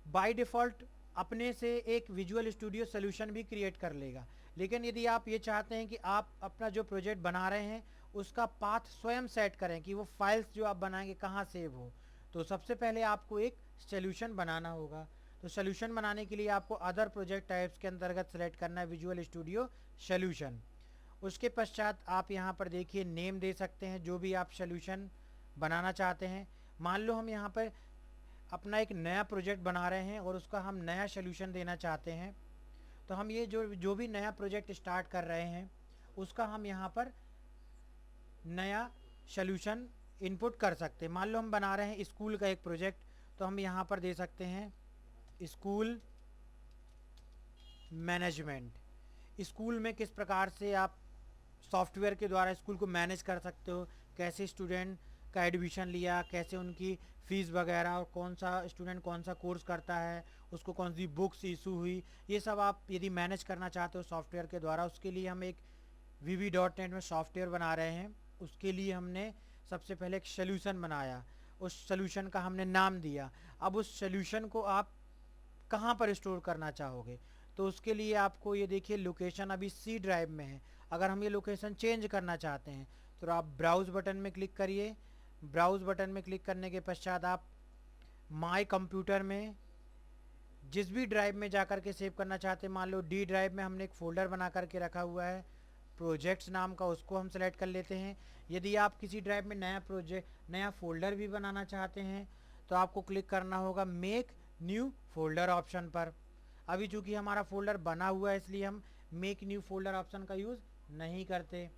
बाय डिफ़ॉल्ट अपने से एक विजुअल स्टूडियो सॉल्यूशन भी क्रिएट कर लेगा। लेकिन यदि आप ये चाहते हैं कि आप अपना जो प्रोजेक्ट बना रहे हैं उसका पाथ स्वयं सेट करें कि वो फाइल्स जो आप बनाएंगे कहाँ सेव हो, तो सबसे पहले आपको एक सॉल्यूशन बनाना होगा। तो सॉल्यूशन बनाने के लिए आपको अदर प्रोजेक्ट टाइप्स के अंतर्गत सेलेक्ट करना है विजुअल स्टूडियो सॉल्यूशन। उसके पश्चात आप यहाँ पर देखिए नेम दे सकते हैं जो भी आप सॉल्यूशन बनाना चाहते हैं। मान लो हम यहाँ पर अपना एक नया प्रोजेक्ट बना रहे हैं और उसका हम नया सॉल्यूशन देना चाहते हैं, तो हम ये जो भी नया प्रोजेक्ट स्टार्ट कर रहे हैं उसका हम यहाँ पर नया सॉल्यूशन इनपुट कर सकते हैं। मान लो हम बना रहे हैं स्कूल का एक प्रोजेक्ट, तो हम यहाँ पर दे सकते हैं स्कूल मैनेजमेंट। स्कूल में किस प्रकार से आप सॉफ्टवेयर के द्वारा स्कूल को मैनेज कर सकते हो, कैसे स्टूडेंट का एडमिशन लिया, कैसे उनकी फ़ीस वगैरह, और कौन सा स्टूडेंट कौन सा कोर्स करता है, उसको कौन सी बुक्स इशू हुई, ये सब आप यदि मैनेज करना चाहते हो सॉफ्टवेयर के द्वारा, उसके लिए हम एक VB.NET में सॉफ्टवेयर बना रहे हैं। उसके लिए हमने सबसे पहले एक सॉल्यूशन बनाया, उस सॉल्यूशन का हमने नाम दिया। अब उस सॉल्यूशन को आप कहाँ पर स्टोर करना चाहोगे, तो उसके लिए आपको ये देखिए लोकेशन अभी सी ड्राइव में है। अगर हम ये लोकेशन चेंज करना चाहते हैं तो आप ब्राउज़ बटन में क्लिक करिए। ब्राउज़ बटन में क्लिक करने के पश्चात आप माय कंप्यूटर में जिस भी ड्राइव में जाकर के सेव करना चाहते हैं, मान लो डी ड्राइव में हमने एक फ़ोल्डर बना करके रखा हुआ है प्रोजेक्ट्स नाम का, उसको हम सेलेक्ट कर लेते हैं। यदि आप किसी ड्राइव में नया फ़ोल्डर भी बनाना चाहते हैं तो आपको क्लिक करना होगा मेक न्यू फोल्डर ऑप्शन पर। अभी चूँकि हमारा फ़ोल्डर बना हुआ है इसलिए हम मेक न्यू फोल्डर ऑप्शन का यूज़ नहीं करते।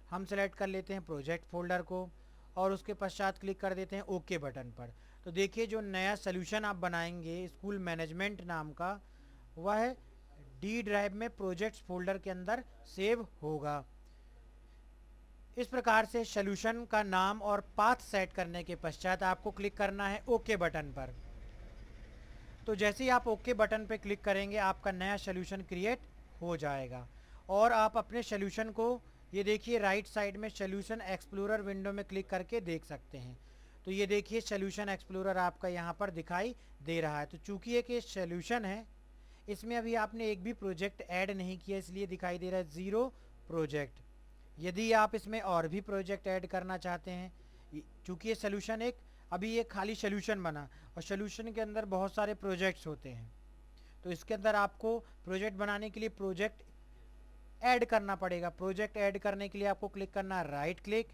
हम सेलेक्ट कर लेते हैं प्रोजेक्ट फोल्डर को और उसके पश्चात क्लिक कर देते हैं ओके बटन पर। तो देखिए जो नया सोल्यूशन आप बनाएंगे स्कूल मैनेजमेंट नाम का, वह डी ड्राइव में प्रोजेक्ट्स फोल्डर के अंदर सेव होगा। इस प्रकार से सोल्यूशन का नाम और पाथ सेट करने के पश्चात आपको क्लिक करना है ओके बटन पर। तो जैसे ही आप ओके बटन पर क्लिक करेंगे आपका नया सोल्यूशन क्रिएट हो जाएगा और आप अपने सोल्यूशन को ये देखिए राइट साइड में सोल्यूशन एक्सप्लोरर विंडो में क्लिक करके देख सकते हैं। तो ये देखिए सोल्यूशन एक्सप्लोरर आपका यहाँ पर दिखाई दे रहा है। तो चूंकि एक ये सोल्यूशन है, इसमें अभी आपने एक भी प्रोजेक्ट ऐड नहीं किया इसलिए दिखाई दे रहा है 0 प्रोजेक्ट। यदि आप इसमें और भी प्रोजेक्ट ऐड करना चाहते हैं, चूँकि ये सोल्यूशन अभी ये खाली सोल्यूशन बना और सोल्यूशन के अंदर बहुत सारे प्रोजेक्ट्स होते हैं, तो इसके अंदर आपको प्रोजेक्ट बनाने के लिए प्रोजेक्ट ऐड करना पड़ेगा। प्रोजेक्ट ऐड करने के लिए आपको क्लिक करना है राइट क्लिक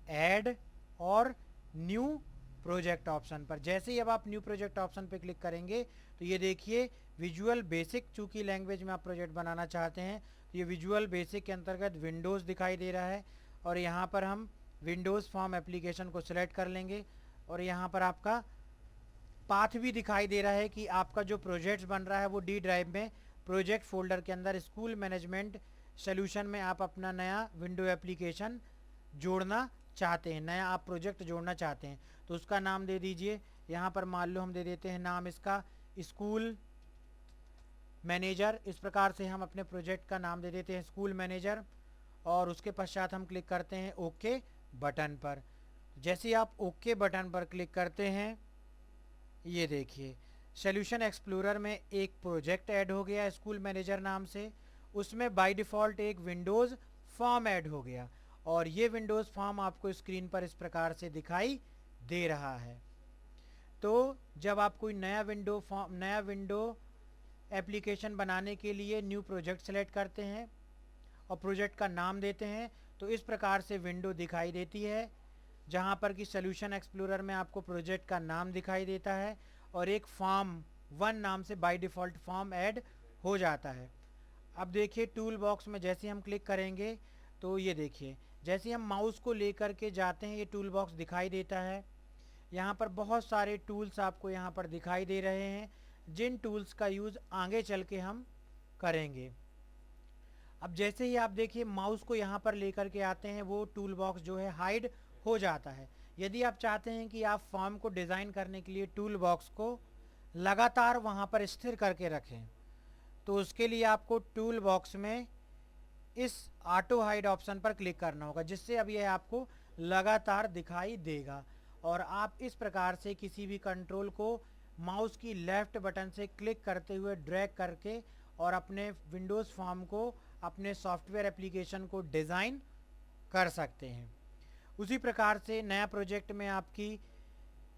ऐड और न्यू प्रोजेक्ट ऑप्शन पर। जैसे ही अब आप न्यू प्रोजेक्ट ऑप्शन पर क्लिक करेंगे तो ये देखिए विजुअल बेसिक चूँकि लैंग्वेज में आप प्रोजेक्ट बनाना चाहते हैं तो ये विजुअल बेसिक के अंतर्गत विंडोज़ दिखाई दे रहा है और यहाँ पर हम विंडोज़ फॉर्म एप्लीकेशन को सिलेक्ट कर लेंगे और यहाँ पर आपका पाथ भी दिखाई दे रहा है कि आपका जो प्रोजेक्ट्स बन रहा है वो डी ड्राइव में प्रोजेक्ट फोल्डर के अंदर स्कूल मैनेजमेंट सोल्यूशन में आप अपना नया विंडो एप्लीकेशन जोड़ना चाहते हैं, नया आप प्रोजेक्ट जोड़ना चाहते हैं। तो उसका नाम दे दीजिए। यहाँ पर मान लो हम दे देते हैं नाम इसका स्कूल मैनेजर। इस प्रकार से हम अपने प्रोजेक्ट का नाम दे देते हैं स्कूल मैनेजर और उसके पश्चात हम क्लिक करते हैं ओके बटन पर। जैसे ही आप ओके बटन पर क्लिक करते हैं ये देखिए सोल्यूशन एक्सप्लोरर में एक प्रोजेक्ट ऐड हो गया स्कूल मैनेजर नाम से। उसमें बाय डिफ़ॉल्ट एक विंडोज़ फॉर्म ऐड हो गया और ये विंडोज़ फॉर्म आपको स्क्रीन पर इस प्रकार से दिखाई दे रहा है। तो जब आप कोई नया विंडो एप्लीकेशन बनाने के लिए न्यू प्रोजेक्ट सेलेक्ट करते हैं और प्रोजेक्ट का नाम देते हैं तो इस प्रकार से विंडो दिखाई देती है जहां पर कि सोल्यूशन एक्सप्लोरर में आपको प्रोजेक्ट का नाम दिखाई देता है और एक फॉर्म 1 नाम से बाय डिफ़ॉल्ट फॉर्म ऐड हो जाता है। अब देखिए टूल बॉक्स में जैसे हम क्लिक करेंगे तो ये देखिए जैसे हम माउस को लेकर के जाते हैं ये टूल बॉक्स दिखाई देता है। यहाँ पर बहुत सारे टूल्स आपको यहाँ पर दिखाई दे रहे हैं जिन टूल्स का यूज़ आगे चल के हम करेंगे। अब जैसे ही आप देखिए माउस को यहाँ पर लेकर के आते हैं वो टूल बॉक्स जो है हाइड हो जाता है। यदि आप चाहते हैं कि आप फॉर्म को डिज़ाइन करने के लिए टूल बॉक्स को लगातार वहाँ पर स्थिर करके रखें तो उसके लिए आपको टूल बॉक्स में इस ऑटो हाइड ऑप्शन पर क्लिक करना होगा जिससे अब यह आपको लगातार दिखाई देगा और आप इस प्रकार से किसी भी कंट्रोल को माउस की लेफ़्ट बटन से क्लिक करते हुए ड्रैग करके और अपने विंडोज़ फॉर्म को अपने सॉफ्टवेयर एप्लीकेशन को डिज़ाइन कर सकते हैं। उसी प्रकार से नया प्रोजेक्ट में आपकी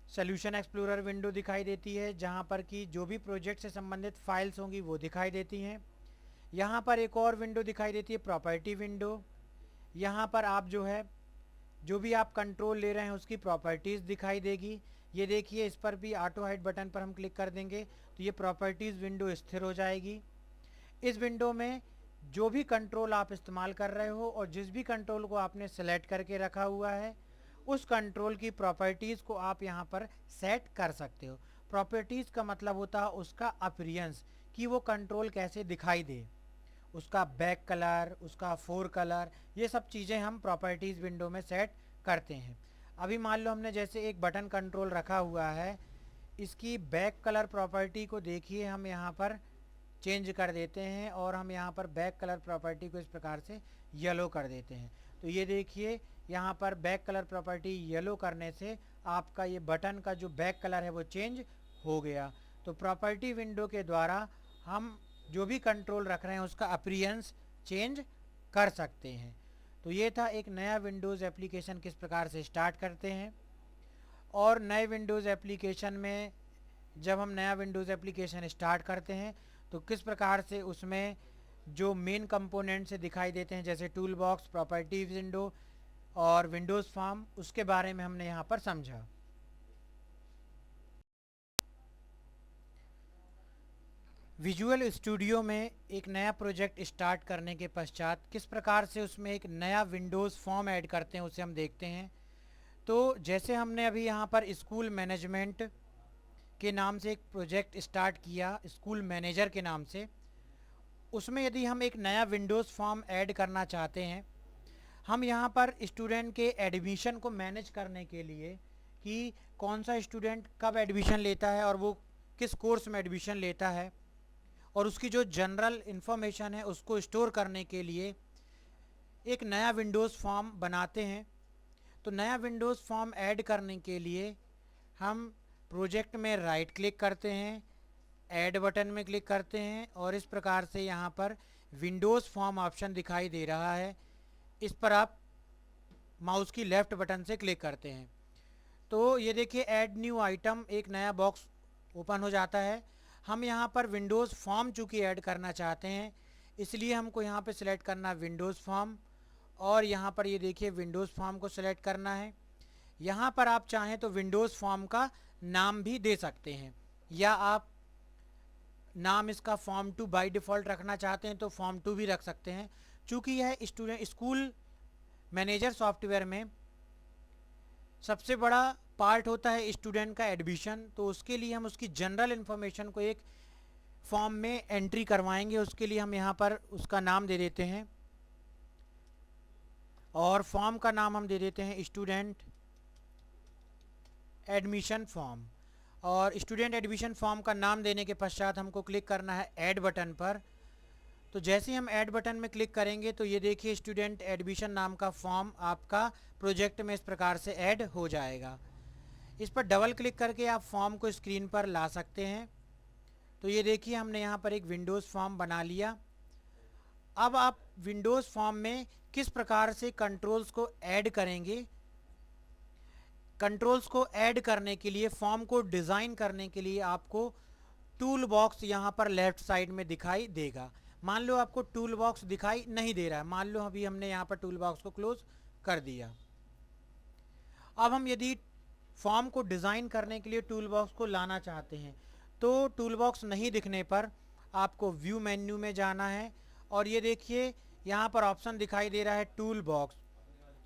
सोल्यूशन एक्सप्लोरर विंडो दिखाई देती है जहां पर कि जो भी प्रोजेक्ट से संबंधित फाइल्स होंगी वो दिखाई देती हैं। यहां पर एक और विंडो दिखाई देती है प्रॉपर्टी विंडो। यहां पर आप जो भी आप कंट्रोल ले रहे हैं उसकी प्रॉपर्टीज़ दिखाई देगी। ये देखिए इस पर भी ऑटो हाइड बटन पर हम क्लिक कर देंगे तो ये प्रॉपर्टीज़ विंडो स्थिर हो जाएगी। इस विंडो में जो भी कंट्रोल आप इस्तेमाल कर रहे हो और जिस भी कंट्रोल को आपने सेलेक्ट करके रखा हुआ है उस कंट्रोल की प्रॉपर्टीज़ को आप यहाँ पर सेट कर सकते हो। प्रॉपर्टीज़ का मतलब होता है उसका अपीयरेंस कि वो कंट्रोल कैसे दिखाई दे, उसका बैक कलर, उसका फोर कलर, ये सब चीज़ें हम प्रॉपर्टीज़ विंडो में सेट करते हैं। अभी मान लो हमने जैसे एक बटन कंट्रोल रखा हुआ है, इसकी बैक कलर प्रॉपर्टी को देखिए हम यहाँ पर चेंज कर देते हैं और हम यहाँ पर बैक कलर प्रॉपर्टी को इस प्रकार से येलो कर देते हैं। तो ये देखिए यहाँ पर बैक कलर प्रॉपर्टी येलो करने से आपका ये बटन का जो बैक कलर है वो चेंज हो गया। तो प्रॉपर्टी विंडो के द्वारा हम जो भी कंट्रोल रख रहे हैं उसका अपीयरेंस चेंज कर सकते हैं। तो ये था एक नया विंडोज़ एप्लीकेशन किस प्रकार से स्टार्ट करते हैं। और नए विंडोज़ एप्लीकेशन में जब हम नया विंडोज़ एप्लीकेशन स्टार्ट करते हैं तो किस प्रकार से उसमें जो मेन कंपोनेंट से दिखाई देते हैं, जैसे टूल बॉक्स, प्रॉपर्टीज विंडो और विंडोज़ फॉर्म, उसके बारे में हमने यहाँ पर समझा। विजुअल स्टूडियो में एक नया प्रोजेक्ट स्टार्ट करने के पश्चात किस प्रकार से उसमें एक नया विंडोज़ फॉर्म ऐड करते हैं उसे हम देखते हैं। तो जैसे हमने अभी यहाँ पर स्कूल मैनेजमेंट के नाम से एक प्रोजेक्ट स्टार्ट किया, स्कूल मैनेजर के नाम से, उसमें यदि हम एक नया विंडोज़ फॉर्म ऐड करना चाहते हैं, हम यहाँ पर स्टूडेंट के एडमिशन को मैनेज करने के लिए कि कौन सा स्टूडेंट कब एडमिशन लेता है और वो किस कोर्स में एडमिशन लेता है, और उसकी जो जनरल इन्फॉर्मेशन है उसको स्टोर करने के लिए एक नया विंडोज़ फॉर्म बनाते हैं। तो नया विंडोज़ फॉर्म ऐड करने के लिए हम प्रोजेक्ट में राइट क्लिक करते हैं, ऐड बटन में क्लिक करते हैं और इस प्रकार से यहाँ पर विंडोज़ फॉर्म ऑप्शन दिखाई दे रहा है, इस पर आप माउस की लेफ़्ट बटन से क्लिक करते हैं। तो ये देखिए ऐड न्यू आइटम, एक नया बॉक्स ओपन हो जाता है। हम यहाँ पर विंडोज़ फॉर्म चूँकि ऐड करना चाहते हैं इसलिए हमको यहाँ पे सिलेक्ट करना विंडोज़ फॉर्म, और यहाँ पर ये देखिए विंडोज़ फॉर्म को सिलेक्ट करना है। यहाँ पर आप चाहें तो विंडोज़ फॉर्म का नाम भी दे सकते हैं, या आप नाम इसका फॉर्म 2 बाय डिफ़ॉल्ट रखना चाहते हैं तो फॉर्म 2 भी रख सकते हैं। चूँकि यह स्कूल मैनेजर सॉफ्टवेयर में सबसे बड़ा पार्ट होता है स्टूडेंट का एडमिशन, तो उसके लिए हम उसकी जनरल इन्फॉर्मेशन को एक फॉर्म में एंट्री करवाएंगे। उसके लिए हम यहाँ पर उसका नाम दे देते हैं, और फॉर्म का नाम हम दे देते हैं स्टूडेंट एडमिशन फॉर्म। और स्टूडेंट एडमिशन फॉर्म का नाम देने के पश्चात हमको क्लिक करना है ऐड बटन पर। तो जैसे ही हम ऐड बटन में क्लिक करेंगे तो ये देखिए स्टूडेंट एडमिशन नाम का फॉर्म आपका प्रोजेक्ट में इस प्रकार से ऐड हो जाएगा। इस पर डबल क्लिक करके आप फॉर्म को स्क्रीन पर ला सकते हैं। तो ये देखिए हमने यहाँ पर एक विंडोज़ फॉर्म बना लिया। अब आप विंडोज़ फॉर्म में किस प्रकार से कंट्रोल्स को ऐड करेंगे, कंट्रोल्स को ऐड करने के लिए, फॉर्म को डिज़ाइन करने के लिए आपको टूल बॉक्स यहाँ पर लेफ़्ट साइड में दिखाई देगा। मान लो आपको टूल बॉक्स दिखाई नहीं दे रहा है, मान लो अभी हमने यहाँ पर टूल बॉक्स को क्लोज कर दिया। अब हम यदि फॉर्म को डिज़ाइन करने के लिए टूल बॉक्स को लाना चाहते हैं तो टूल बॉक्स नहीं दिखने पर आपको व्यू मेन्यू में जाना है, और ये देखिए यहाँ पर ऑप्शन दिखाई दे रहा है टूल बॉक्स।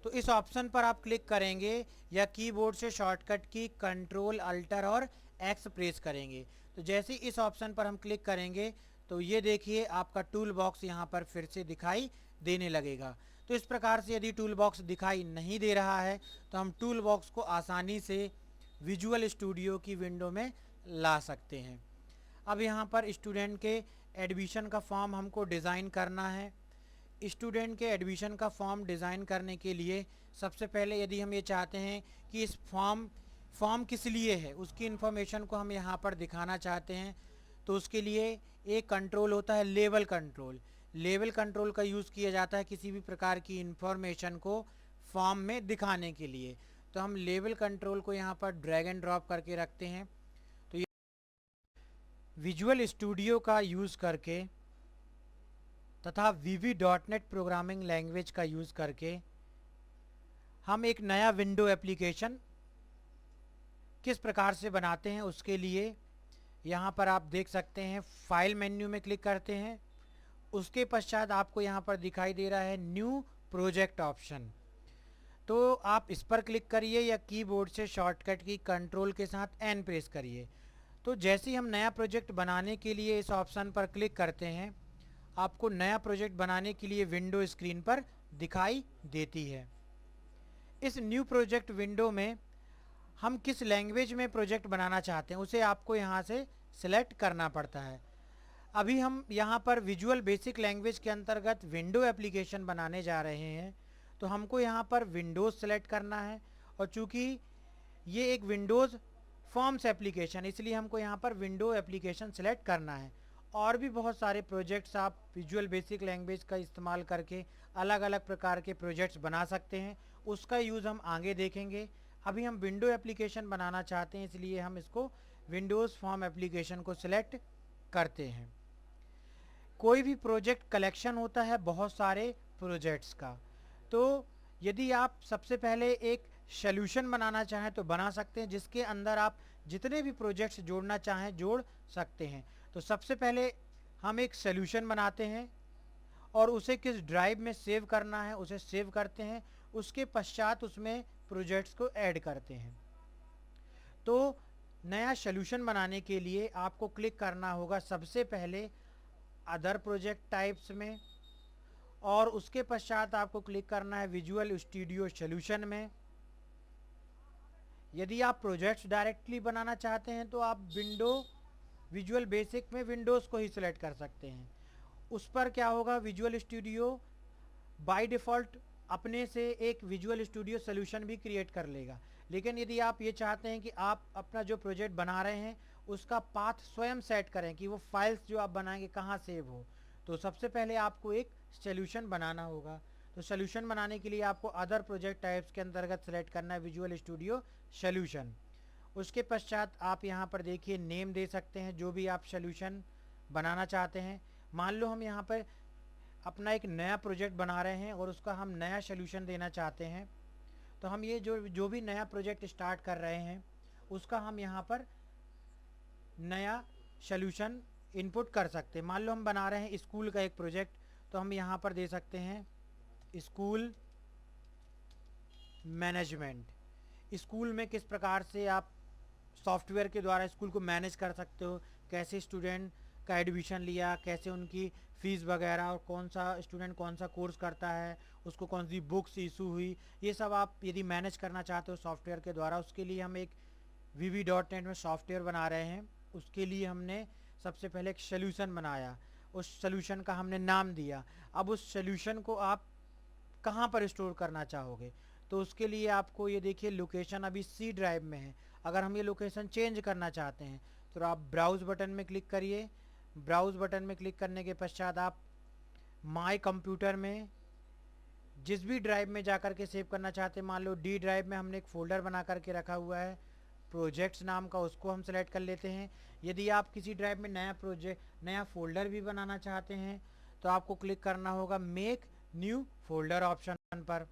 तो इस ऑप्शन पर आप क्लिक करेंगे या कीबोर्ड से शॉर्टकट की कंट्रोल अल्टर और एक्स प्रेस करेंगे। तो जैसे इस ऑप्शन पर हम क्लिक करेंगे तो ये देखिए आपका टूल बॉक्स यहाँ पर फिर से दिखाई देने लगेगा। तो इस प्रकार से यदि टूल बॉक्स दिखाई नहीं दे रहा है तो हम टूल बॉक्स को आसानी से विजुअल स्टूडियो की विंडो में ला सकते हैं। अब यहाँ पर स्टूडेंट के एडमिशन का फॉर्म हमको डिज़ाइन करना है। स्टूडेंट के एडमिशन का फॉर्म डिज़ाइन करने के लिए सबसे पहले यदि हम ये चाहते हैं कि इस फॉर्म किस लिए है उसकी इन्फॉर्मेशन को हम यहाँ पर दिखाना चाहते हैं, तो उसके लिए एक कंट्रोल होता है लेवल कंट्रोल। लेवल कंट्रोल का यूज़ किया जाता है किसी भी प्रकार की इन्फॉर्मेशन को फॉर्म में दिखाने के लिए। तो हम लेवल कंट्रोल को यहाँ पर ड्रैग एंड ड्रॉप करके रखते हैं। तो ये विजुअल स्टूडियो का यूज़ करके तथा VB.NET प्रोग्रामिंग लैंग्वेज का यूज़ करके हम एक नया विंडो एप्लीकेशन किस प्रकार से बनाते हैं उसके लिए यहाँ पर आप देख सकते हैं फाइल मेन्यू में क्लिक करते हैं। उसके पश्चात आपको यहाँ पर दिखाई दे रहा है न्यू प्रोजेक्ट ऑप्शन। तो आप इस पर क्लिक करिए या कीबोर्ड से शॉर्टकट की कंट्रोल के साथ एन प्रेस करिए। तो जैसे ही हम नया प्रोजेक्ट बनाने के लिए इस ऑप्शन पर क्लिक करते हैं आपको नया प्रोजेक्ट बनाने के लिए विंडो स्क्रीन पर दिखाई देती है। इस न्यू प्रोजेक्ट विंडो में हम किस लैंग्वेज में प्रोजेक्ट बनाना चाहते हैं उसे आपको यहाँ से सिलेक्ट करना पड़ता है। अभी हम यहाँ पर विजुअल बेसिक लैंग्वेज के अंतर्गत विंडो एप्लीकेशन बनाने जा रहे हैं, तो हमको यहाँ पर विंडोज़ सेलेक्ट करना है, और चूँकि ये एक विंडोज़ फॉर्म्स एप्लीकेशन इसलिए हमको यहाँ पर विंडो एप्लीकेशन सेलेक्ट करना है। और भी बहुत सारे प्रोजेक्ट्स आप विजुअल बेसिक लैंग्वेज का इस्तेमाल करके अलग अलग प्रकार के प्रोजेक्ट्स बना सकते हैं, उसका यूज़ हम आगे देखेंगे। अभी हम विंडो एप्लीकेशन बनाना चाहते हैं, इसलिए हम इसको विंडोज़ फॉर्म एप्लीकेशन को सिलेक्ट करते हैं। कोई भी प्रोजेक्ट कलेक्शन होता है बहुत सारे प्रोजेक्ट्स का, तो यदि आप सबसे पहले एक सॉल्यूशन बनाना चाहें तो बना सकते हैं, जिसके अंदर आप जितने भी प्रोजेक्ट्स जोड़ना चाहें जोड़ सकते हैं। तो सबसे पहले हम एक सॉल्यूशन बनाते हैं और उसे किस ड्राइव में सेव करना है उसे सेव करते हैं, उसके पश्चात उसमें प्रोजेक्ट्स को ऐड करते हैं। तो नया सॉल्यूशन बनाने के लिए आपको क्लिक करना होगा सबसे पहले अदर प्रोजेक्ट टाइप्स में, और उसके पश्चात आपको क्लिक करना है विजुअल स्टूडियो सॉल्यूशन में। यदि आप प्रोजेक्ट्स डायरेक्टली बनाना चाहते हैं तो आप विजुअल बेसिक में विंडोज़ को ही सिलेक्ट कर सकते हैं। उस पर क्या होगा, विजुअल स्टूडियो बाय डिफ़ॉल्ट अपने से एक विजुअल स्टूडियो सॉल्यूशन भी क्रिएट कर लेगा। लेकिन यदि आप ये चाहते हैं कि आप अपना जो प्रोजेक्ट बना रहे हैं उसका पाथ स्वयं सेट करें कि वो फाइल्स जो आप बनाएंगे कहाँ सेव हो, तो सबसे पहले आपको एक सॉल्यूशन बनाना होगा। तो सॉल्यूशन बनाने के लिए आपको अदर प्रोजेक्ट टाइप्स के अंतर्गत सेलेक्ट करना है विजुअल स्टूडियो सॉल्यूशन। उसके पश्चात आप यहाँ पर देखिए नेम दे सकते हैं जो भी आप सॉल्यूशन बनाना चाहते हैं। मान लो हम यहाँ पर अपना एक नया प्रोजेक्ट बना रहे हैं और उसका हम नया सॉल्यूशन देना चाहते हैं, तो हम ये जो भी नया प्रोजेक्ट स्टार्ट कर रहे हैं उसका हम यहाँ पर नया सॉल्यूशन इनपुट कर सकते हैं। मान लो हम बना रहे हैं स्कूल का एक प्रोजेक्ट, तो हम यहाँ पर दे सकते हैं स्कूल मैनेजमेंट। स्कूल में किस प्रकार से आप सॉफ्टवेयर के द्वारा स्कूल को मैनेज कर सकते हो, कैसे स्टूडेंट का एडमिशन लिया, कैसे उनकी फ़ीस वगैरह, और कौन सा स्टूडेंट कौन सा कोर्स करता है, उसको कौन सी बुक्स इशू हुई, ये सब आप यदि मैनेज करना चाहते हो सॉफ्टवेयर के द्वारा, उसके लिए हम एक VB.NET में सॉफ्टवेयर बना रहे हैं। उसके लिए हमने सबसे पहले एक सॉल्यूशन बनाया, उस सॉल्यूशन का हमने नाम दिया। अब उस सॉल्यूशन को आप कहाँ पर स्टोर करना चाहोगे, तो उसके लिए आपको ये देखिए लोकेशन अभी C ड्राइव में है। अगर हम ये लोकेशन चेंज करना चाहते हैं तो आप ब्राउज़ बटन में क्लिक करिए। ब्राउज़ बटन में क्लिक करने के पश्चात आप माई कंप्यूटर में जिस भी ड्राइव में जाकर के सेव करना चाहते हैं, मान लो D ड्राइव में हमने एक फ़ोल्डर बना करके रखा हुआ है प्रोजेक्ट्स नाम का, उसको हम सेलेक्ट कर लेते हैं। यदि आप किसी ड्राइव में नया फ़ोल्डर भी बनाना चाहते हैं तो आपको क्लिक करना होगा मेक न्यू फोल्डर ऑप्शन पर।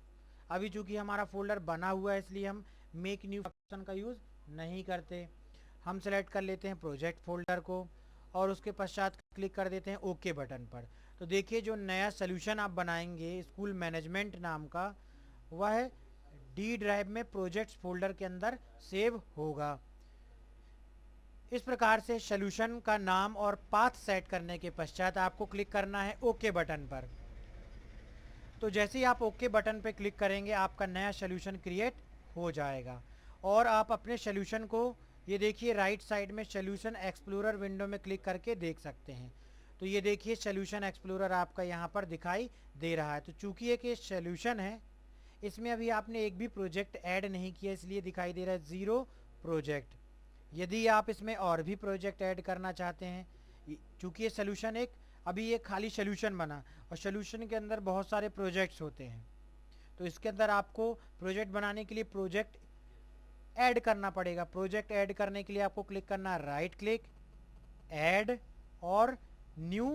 अभी चूंकि हमारा फोल्डर बना हुआ है इसलिए हम मेक न्यू ऑप्शन का यूज़ नहीं करते। हम सेलेक्ट कर लेते हैं प्रोजेक्ट फोल्डर को और उसके पश्चात क्लिक कर देते हैं ओके बटन पर। तो देखिए जो नया सोल्यूशन आप बनाएंगे स्कूल मैनेजमेंट नाम का, वह D ड्राइव में प्रोजेक्ट्स फोल्डर के अंदर सेव होगा। इस प्रकार से सोल्यूशन का नाम और पाथ सेट करने के पश्चात आपको क्लिक करना है ओके बटन पर। तो जैसे ही आप ओके बटन पर क्लिक करेंगे आपका नया सोल्यूशन क्रिएट हो जाएगा और आप अपने सोल्यूशन को ये देखिए राइट साइड में सोल्यूशन एक्सप्लोरर विंडो में क्लिक करके देख सकते हैं। तो ये देखिए सोल्यूशन एक्सप्लोरर आपका यहाँ पर दिखाई दे रहा है। तो चूंकि एक ये सोल्यूशन है, इसमें अभी आपने एक भी प्रोजेक्ट ऐड नहीं किया इसलिए दिखाई दे रहा है 0 प्रोजेक्ट। यदि आप इसमें और भी प्रोजेक्ट ऐड करना चाहते हैं, चूँकि ये सोल्यूशन अभी ये खाली सोल्यूशन बना और सोल्यूशन के अंदर बहुत सारे प्रोजेक्ट्स होते हैं, तो इसके अंदर आपको प्रोजेक्ट बनाने के लिए प्रोजेक्ट ऐड करना पड़ेगा। प्रोजेक्ट ऐड करने के लिए आपको क्लिक करना है राइट क्लिक ऐड और न्यू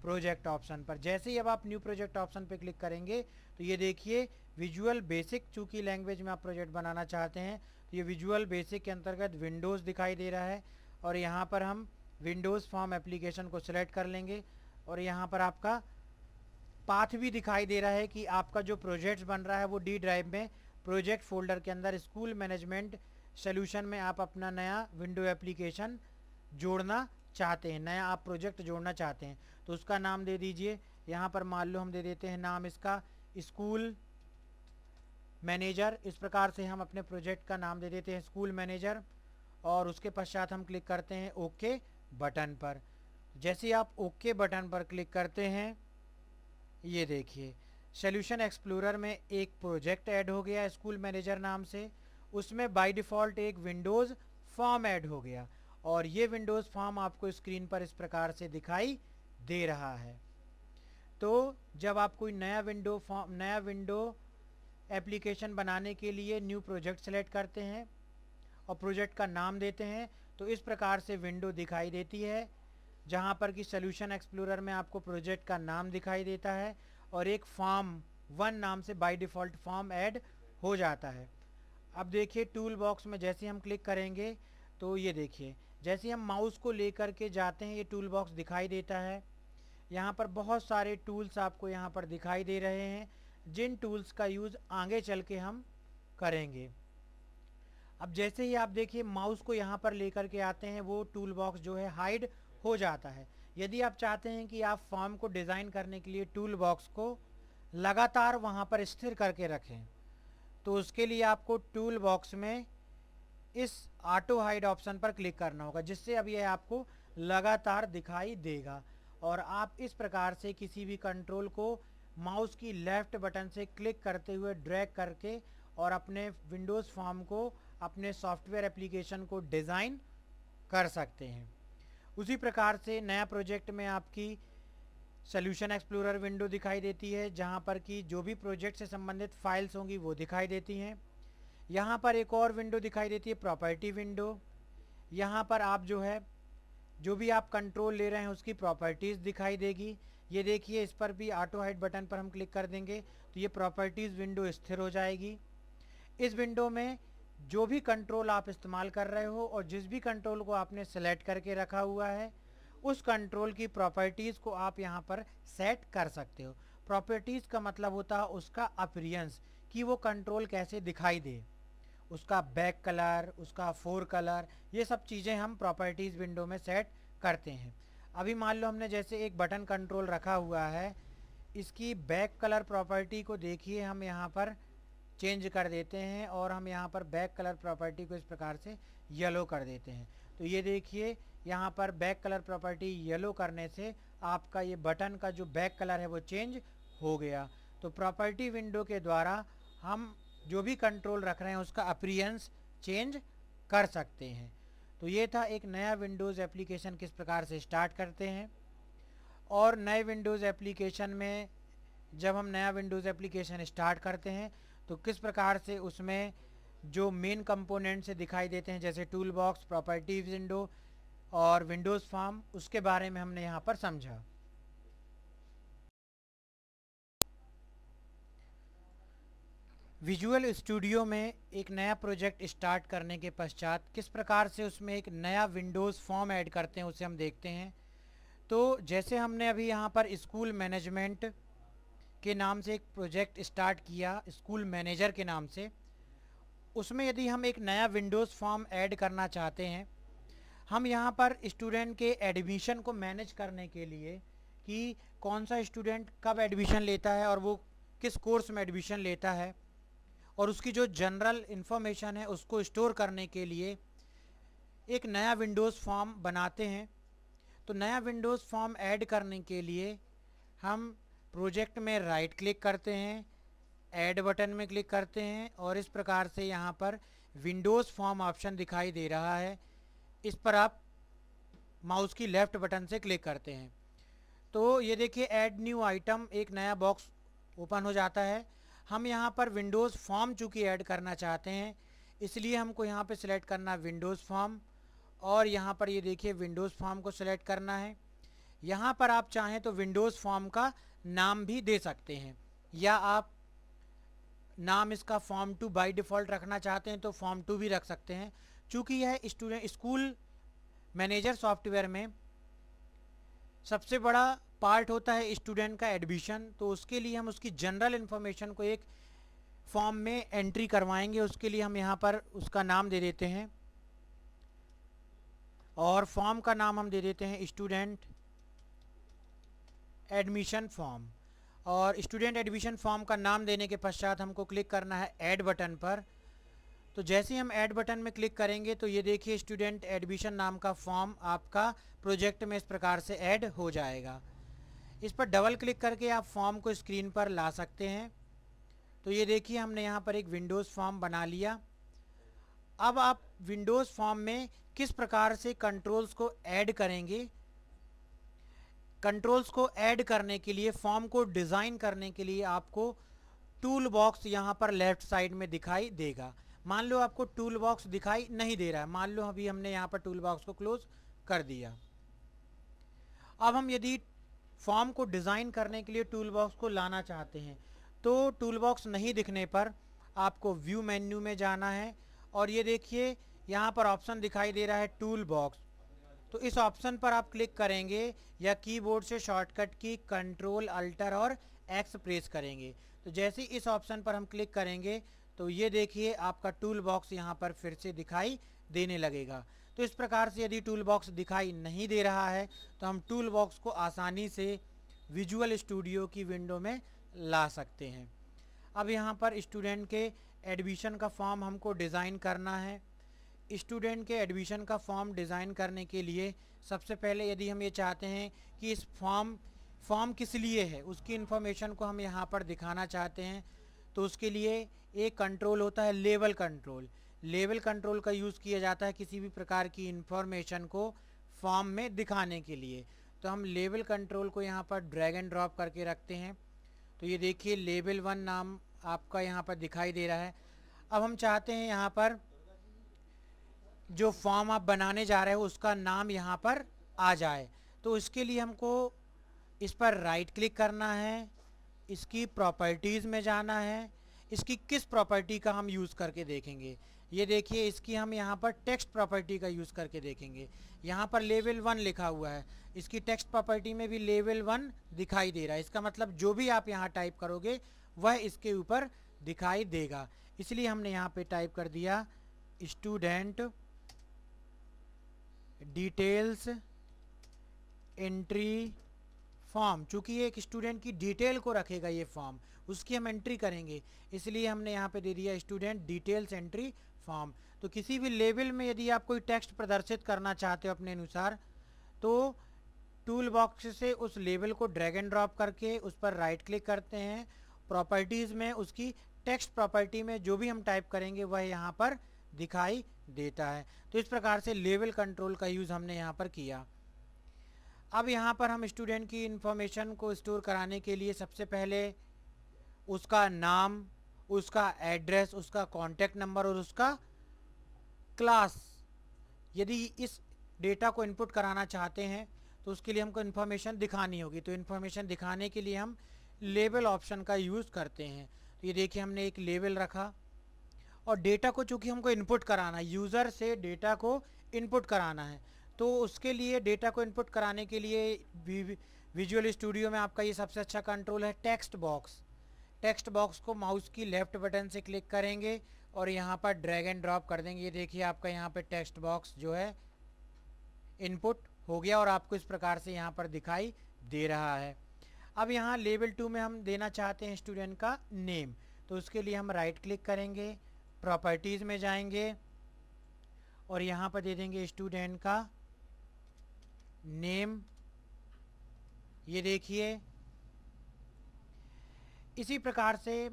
प्रोजेक्ट ऑप्शन पर। जैसे ही अब आप न्यू प्रोजेक्ट ऑप्शन पर क्लिक करेंगे तो ये देखिए विजुअल बेसिक चूँकि लैंग्वेज में आप प्रोजेक्ट बनाना चाहते हैं तो ये विजुअल बेसिक के अंतर्गत विंडोज़ दिखाई दे रहा है और यहाँ पर हम विंडोज़ फॉर्म एप्लीकेशन को सिलेक्ट कर लेंगे और यहाँ पर आपका पाथ भी दिखाई दे रहा है कि आपका जो प्रोजेक्ट बन रहा है वो D ड्राइव में प्रोजेक्ट फोल्डर के अंदर स्कूल मैनेजमेंट सोल्यूशन में आप अपना नया विंडो एप्लीकेशन जोड़ना चाहते हैं, नया आप प्रोजेक्ट जोड़ना चाहते हैं। तो उसका नाम दे दीजिए। यहाँ पर मान लो हम दे देते हैं नाम इसका स्कूल मैनेजर। इस प्रकार से हम अपने प्रोजेक्ट का नाम दे देते हैं स्कूल मैनेजर और उसके पश्चात हम क्लिक करते हैं ओके बटन पर। जैसे ही आप ओके बटन पर क्लिक करते हैं ये देखिए सोल्यूशन एक्सप्लोरर में एक प्रोजेक्ट ऐड हो गया स्कूल मैनेजर नाम से, उसमें बाय डिफ़ॉल्ट एक विंडोज़ फॉर्म ऐड हो गया और ये विंडोज़ फॉर्म आपको स्क्रीन पर इस प्रकार से दिखाई दे रहा है। तो जब आप कोई नया विंडो एप्लीकेशन बनाने के लिए न्यू प्रोजेक्ट सेलेक्ट करते हैं और प्रोजेक्ट का नाम देते हैं, तो इस प्रकार से विंडो दिखाई देती है, जहां पर कि सॉल्यूशन एक्सप्लोरर में आपको प्रोजेक्ट का नाम दिखाई देता है और एक फॉर्म 1 नाम से बाय डिफ़ॉल्ट फॉर्म ऐड हो जाता है। अब देखिए टूल बॉक्स में जैसे हम क्लिक करेंगे तो ये देखिए, जैसे हम माउस को लेकर के जाते हैं ये टूल बॉक्स दिखाई देता है। यहाँ पर बहुत सारे टूल्स आपको यहाँ पर दिखाई दे रहे हैं, जिन टूल्स का यूज़ आगे चल के हम करेंगे। अब जैसे ही आप देखिए माउस को यहाँ पर लेकर के आते हैं, वो टूल बॉक्स जो है हाइड हो जाता है। यदि आप चाहते हैं कि आप फॉर्म को डिज़ाइन करने के लिए टूल बॉक्स को लगातार वहाँ पर स्थिर करके रखें, तो उसके लिए आपको टूल बॉक्स में इस ऑटो हाइड ऑप्शन पर क्लिक करना होगा, जिससे अब यह आपको लगातार दिखाई देगा और आप इस प्रकार से किसी भी कंट्रोल को माउस की लेफ़्ट बटन से क्लिक करते हुए ड्रैग करके और अपने विंडोज़ फॉर्म को, अपने सॉफ्टवेयर एप्लीकेशन को डिज़ाइन कर सकते हैं। उसी प्रकार से नया प्रोजेक्ट में आपकी सॉल्यूशन एक्सप्लोरर विंडो दिखाई देती है, जहां पर कि जो भी प्रोजेक्ट से संबंधित फाइल्स होंगी वो दिखाई देती हैं। यहाँ पर एक और विंडो दिखाई देती है, प्रॉपर्टी विंडो। यहाँ पर आप जो भी आप कंट्रोल ले रहे हैं उसकी प्रॉपर्टीज़ दिखाई देगी। ये देखिए, इस पर भी ऑटो हाइड बटन पर हम क्लिक कर देंगे तो ये प्रॉपर्टीज़ विंडो स्थिर हो जाएगी। इस विंडो में जो भी कंट्रोल आप इस्तेमाल कर रहे हो और जिस भी कंट्रोल को आपने सेलेक्ट करके रखा हुआ है, उस कंट्रोल की प्रॉपर्टीज़ को आप यहाँ पर सेट कर सकते हो। प्रॉपर्टीज़ का मतलब होता है उसका अपीयरेंस, कि वो कंट्रोल कैसे दिखाई दे, उसका बैक कलर, उसका फोर कलर, ये सब चीज़ें हम प्रॉपर्टीज़ विंडो में सेट करते हैं। अभी मान लो हमने जैसे एक बटन कंट्रोल रखा हुआ है, इसकी बैक कलर प्रॉपर्टी को देखिए हम यहाँ पर चेंज कर देते हैं और हम यहाँ पर बैक कलर प्रॉपर्टी को इस प्रकार से येलो कर देते हैं। तो ये देखिए, यहाँ पर बैक कलर प्रॉपर्टी येलो करने से आपका ये बटन का जो बैक कलर है वो चेंज हो गया। तो प्रॉपर्टी विंडो के द्वारा हम जो भी कंट्रोल रख रहे हैं उसका अपीयरेंस चेंज कर सकते हैं। तो ये था एक नया विंडोज़ एप्लीकेशन किस प्रकार से स्टार्ट करते हैं। और नए विंडोज़ एप्लीकेशन में जब हम नया विंडोज़ एप्लीकेशन स्टार्ट करते हैं तो किस प्रकार से उसमें जो मेन कंपोनेंट्स दिखाई देते हैं, जैसे टूल बॉक्स, प्रॉपर्टीज विंडो और विंडोज़ फॉर्म, उसके बारे में हमने यहाँ पर समझा। विजुअल स्टूडियो में एक नया प्रोजेक्ट स्टार्ट करने के पश्चात किस प्रकार से उसमें एक नया विंडोज़ फॉर्म ऐड करते हैं उसे हम देखते हैं। तो जैसे हमने अभी यहाँ पर स्कूल मैनेजमेंट के नाम से एक प्रोजेक्ट स्टार्ट किया, स्कूल मैनेजर के नाम से, उसमें यदि हम एक नया विंडोज़ फॉर्म ऐड करना चाहते हैं, हम यहाँ पर स्टूडेंट के एडमिशन को मैनेज करने के लिए कि कौन सा स्टूडेंट कब एडमिशन लेता है और वो किस कोर्स में एडमिशन लेता है और उसकी जो जनरल इन्फॉर्मेशन है उसको स्टोर करने के लिए एक नया विंडोज़ फॉर्म बनाते हैं। तो नया विंडोज़ फॉर्म ऐड करने के लिए हम प्रोजेक्ट में राइट क्लिक करते हैं, ऐड बटन में क्लिक करते हैं और इस प्रकार से यहाँ पर विंडोज़ फॉर्म ऑप्शन दिखाई दे रहा है, इस पर आप माउस की लेफ़्ट बटन से क्लिक करते हैं। तो ये देखिए, ऐड न्यू आइटम, एक नया बॉक्स ओपन हो जाता है। हम यहाँ पर विंडोज़ फॉर्म चूँकि ऐड करना चाहते हैं, इसलिए हमको यहाँ पे सिलेक्ट करना विंडोज़ फॉर्म और यहाँ पर ये देखिए विंडोज़ फॉर्म को सिलेक्ट करना है। यहाँ पर आप चाहें तो विंडोज़ फॉर्म का नाम भी दे सकते हैं, या आप नाम इसका फॉर्म 2 बाय डिफ़ॉल्ट रखना चाहते हैं तो फॉर्म 2 भी रख सकते हैं। चूँकि यह स्कूल मैनेजर सॉफ्टवेयर में सबसे बड़ा पार्ट होता है स्टूडेंट का एडमिशन, तो उसके लिए हम उसकी जनरल इन्फॉर्मेशन को एक फॉर्म में एंट्री करवाएंगे। उसके लिए हम यहाँ पर उसका नाम दे देते हैं और फॉर्म का नाम हम दे देते हैं स्टूडेंट एडमिशन फॉर्म। और स्टूडेंट एडमिशन फॉर्म का नाम देने के पश्चात हमको क्लिक करना है ऐड बटन पर। तो जैसे ही हम ऐड बटन में क्लिक करेंगे तो ये देखिए स्टूडेंट एडमिशन नाम का फॉर्म आपका प्रोजेक्ट में इस प्रकार से ऐड हो जाएगा। इस पर डबल क्लिक करके आप फॉर्म को स्क्रीन पर ला सकते हैं। तो ये देखिए, हमने यहाँ पर एक विंडोज़ फॉर्म बना लिया। अब आप विंडोज़ फॉर्म में किस प्रकार से कंट्रोल्स को ऐड करेंगे। कंट्रोल्स को ऐड करने के लिए, फॉर्म को डिज़ाइन करने के लिए आपको टूल बॉक्स यहाँ पर लेफ्ट साइड में दिखाई देगा। मान लो आपको टूल बॉक्स दिखाई नहीं दे रहा है, मान लो अभी हमने यहाँ पर टूल बॉक्स को क्लोज कर दिया। अब हम यदि फॉर्म को डिज़ाइन करने के लिए टूल बॉक्स को लाना चाहते हैं तो टूल बॉक्स नहीं दिखने पर आपको व्यू मेन्यू में जाना है और ये देखिए यहाँ पर ऑप्शन दिखाई दे रहा है टूल बॉक्स। तो इस ऑप्शन पर आप क्लिक करेंगे या कीबोर्ड से शॉर्टकट की कंट्रोल अल्टर और एक्स प्रेस करेंगे। तो जैसे इस ऑप्शन पर हम क्लिक करेंगे तो ये देखिए आपका टूल बॉक्स यहाँ पर फिर से दिखाई देने लगेगा। तो इस प्रकार से यदि टूल बॉक्स दिखाई नहीं दे रहा है तो हम टूल बॉक्स को आसानी से विजुअल स्टूडियो की विंडो में ला सकते हैं। अब यहाँ पर स्टूडेंट के एडमिशन का फॉर्म हमको डिज़ाइन करना है। स्टूडेंट के एडमिशन का फॉर्म डिज़ाइन करने के लिए सबसे पहले यदि हम ये चाहते हैं कि इस फॉर्म किस लिए है उसकी इन्फॉर्मेशन को हम यहाँ पर दिखाना चाहते हैं तो उसके लिए एक कंट्रोल होता है लेवल कंट्रोल। लेवल कंट्रोल का यूज़ किया जाता है किसी भी प्रकार की इन्फॉर्मेशन को फॉर्म में दिखाने के लिए। तो हम लेवल कंट्रोल को यहाँ पर ड्रैग एंड ड्रॉप करके रखते हैं। तो ये देखिए लेवल 1 नाम आपका यहाँ पर दिखाई दे रहा है। अब हम चाहते हैं यहाँ पर जो फॉर्म आप बनाने जा रहे हो उसका नाम यहाँ पर आ जाए। तो इसके लिए हमको इस पर राइट क्लिक करना है, इसकी प्रॉपर्टीज़ में जाना है। इसकी किस प्रॉपर्टी का हम यूज़ करके देखेंगे, ये देखिए इसकी हम यहाँ पर टेक्स्ट प्रॉपर्टी का यूज़ करके देखेंगे। यहाँ पर लेवल 1 लिखा हुआ है, इसकी टेक्स्ट प्रॉपर्टी में भी लेवल 1 दिखाई दे रहा है। इसका मतलब जो भी आप यहाँ टाइप करोगे वह इसके ऊपर दिखाई देगा। इसलिए हमने यहाँ पे टाइप कर दिया स्टूडेंट डिटेल्स एंट्री फॉर्म। चूँकि ये एक स्टूडेंट की डिटेल को रखेगा ये फॉर्म, उसकी हम एंट्री करेंगे, इसलिए हमने यहाँ पे दे दिया स्टूडेंट डिटेल्स एंट्री फॉर्म। तो किसी भी लेवल में यदि आप कोई टेक्स्ट प्रदर्शित करना चाहते हो अपने अनुसार तो टूल बॉक्स से उस लेवल को ड्रैग एंड ड्रॉप करके उस पर राइट क्लिक करते हैं। प्रॉपर्टीज़ में उसकी टेक्स्ट प्रॉपर्टी में जो भी हम टाइप करेंगे वह यहाँ पर दिखाई देता है। तो इस प्रकार से लेवल कंट्रोल का यूज़ हमने यहाँ पर किया। अब यहाँ पर हम स्टूडेंट की इंफॉर्मेशन को स्टोर कराने के लिए सबसे पहले उसका नाम, उसका एड्रेस, उसका कॉन्टैक्ट नंबर और उसका क्लास, यदि इस डेटा को इनपुट कराना चाहते हैं तो उसके लिए हमको इन्फॉर्मेशन दिखानी होगी। तो इन्फॉर्मेशन दिखाने के लिए हम लेबल ऑप्शन का यूज़ करते हैं। तो ये देखिए हमने एक लेबल रखा और डेटा को चूँकि हमको इनपुट कराना है, यूज़र से डेटा को इनपुट कराना है, तो उसके लिए डेटा को इनपुट कराने के लिए विजुअल स्टूडियो में आपका ये सबसे अच्छा कंट्रोल है टेक्स्ट बॉक्स। टेक्स्ट बॉक्स को माउस की लेफ़्ट बटन से क्लिक करेंगे और यहाँ पर ड्रैग एंड ड्रॉप कर देंगे। ये देखिए आपका यहाँ पे टेक्स्ट बॉक्स जो है इनपुट हो गया और आपको इस प्रकार से यहाँ पर दिखाई दे रहा है। अब यहाँ लेवल 2 में हम देना चाहते हैं स्टूडेंट का नेम, तो उसके लिए हम राइट क्लिक करेंगे, प्रॉपर्टीज़ में जाएंगे और यहाँ पर दे देंगे स्टूडेंट का नेम। ये देखिए इसी प्रकार से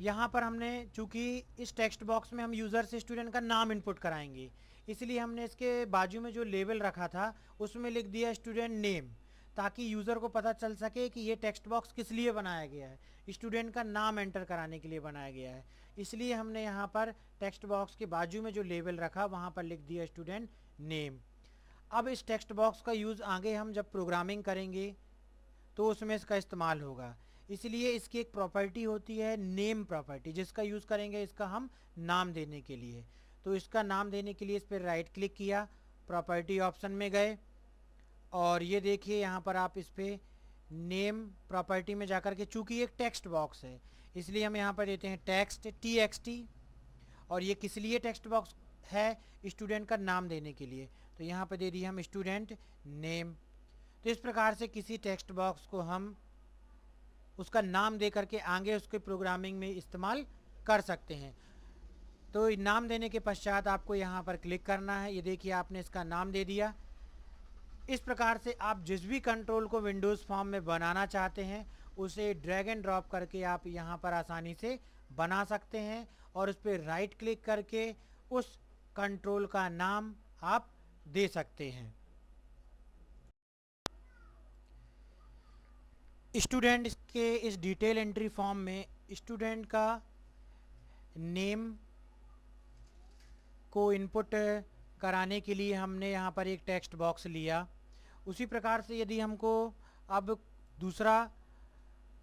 यहाँ पर हमने चूँकि इस टेक्स्ट बॉक्स में हम यूज़र से स्टूडेंट का नाम इनपुट कराएंगे, इसलिए हमने इसके बाजू में जो लेबल रखा था उसमें लिख दिया स्टूडेंट नेम, ताकि यूज़र को पता चल सके कि ये टेक्स्ट बॉक्स किस लिए बनाया गया है, स्टूडेंट का नाम एंटर कराने के लिए बनाया गया है। इसलिए हमने यहाँ पर टेक्स्ट बॉक्स के बाजू में जो लेबल रखा वहाँ पर लिख दिया स्टूडेंट नेम। अब इस टेक्स्ट बॉक्स का यूज़ आगे हम जब प्रोग्रामिंग करेंगे तो उसमें इसका इस्तेमाल होगा, इसलिए इसकी एक प्रॉपर्टी होती है नेम प्रॉपर्टी, जिसका यूज़ करेंगे इसका हम नाम देने के लिए। तो इसका नाम देने के लिए इस पर राइट क्लिक किया, प्रॉपर्टी ऑप्शन में गए और ये देखिए यहाँ पर आप इस पर नेम प्रॉपर्टी में जाकर के, चूँकि एक टेक्स्ट बॉक्स है इसलिए हम यहाँ पर देते हैं टेक्स्ट TXT। और ये किस लिए टेक्स्ट बॉक्स है, स्टूडेंट का नाम देने के लिए, तो यहाँ पर दे दिए हम स्टूडेंट नेम। तो इस प्रकार से किसी टेक्स्ट बॉक्स को हम उसका नाम दे करके आगे उसके प्रोग्रामिंग में इस्तेमाल कर सकते हैं। तो नाम देने के पश्चात आपको यहाँ पर क्लिक करना है। ये देखिए आपने इसका नाम दे दिया। इस प्रकार से आप जिस भी कंट्रोल को विंडोज़ फॉर्म में बनाना चाहते हैं उसे ड्रैग एंड ड्रॉप करके आप यहाँ पर आसानी से बना सकते हैं और उस पर राइट क्लिक करके उस कंट्रोल का नाम आप दे सकते हैं। स्टूडेंट के इस डिटेल एंट्री फॉर्म में स्टूडेंट का नेम को इनपुट कराने के लिए हमने यहाँ पर एक टेक्स्ट बॉक्स लिया। उसी प्रकार से यदि हमको अब दूसरा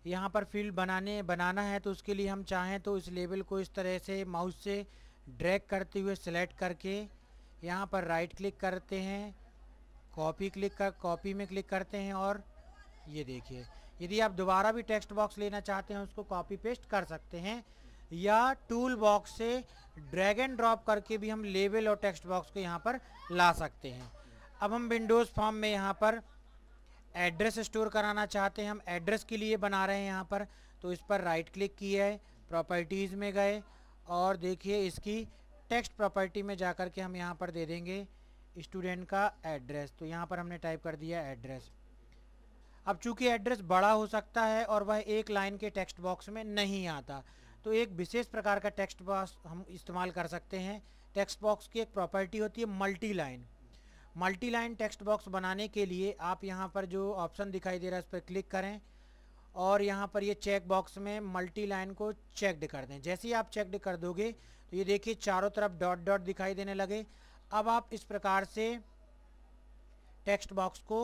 यहाँ पर फील्ड बनाना है तो उसके लिए हम चाहें तो इस लेबल को इस तरह से माउस से ड्रैग करते हुए सेलेक्ट करके यहाँ पर राइट क्लिक करते हैं, कॉपी में क्लिक करते हैं और ये देखिए, यदि आप दोबारा भी टेक्स्ट बॉक्स लेना चाहते हैं उसको कॉपी पेस्ट कर सकते हैं, या टूल बॉक्स से ड्रैग एंड ड्रॉप करके भी हम लेबल और टेक्स्ट बॉक्स को यहाँ पर ला सकते हैं। अब हम विंडोज़ फॉर्म में यहाँ पर एड्रेस स्टोर कराना चाहते हैं, हम एड्रेस के लिए बना रहे हैं यहाँ पर, तो इस पर राइट क्लिक किया है, प्रॉपर्टीज़ में गए और देखिए इसकी टेक्स्ट प्रॉपर्टी में जाकर के हम यहाँ पर दे देंगे स्टूडेंट का एड्रेस। तो यहाँ पर हमने टाइप कर दिया एड्रेस। अब चूंकि एड्रेस बड़ा हो सकता है और वह एक लाइन के टेक्स्ट बॉक्स में नहीं आता, तो एक विशेष प्रकार का टेक्स्ट बॉक्स हम इस्तेमाल कर सकते हैं। टेक्स्ट बॉक्स की एक प्रॉपर्टी होती है multi line. Multi line text box बनाने के लिए आप यहाँ पर जो ऑप्शन दिखाई दे रहा है इस पर क्लिक करें और यहाँ पर ये चेक बॉक्स में मल्टी लाइन को चेकड कर दें। जैसे ही आप चेकड कर दोगे तो ये देखिए चारों तरफ डॉट डॉट दिखाई देने लगे। अब आप इस प्रकार से टेक्स्ट बॉक्स को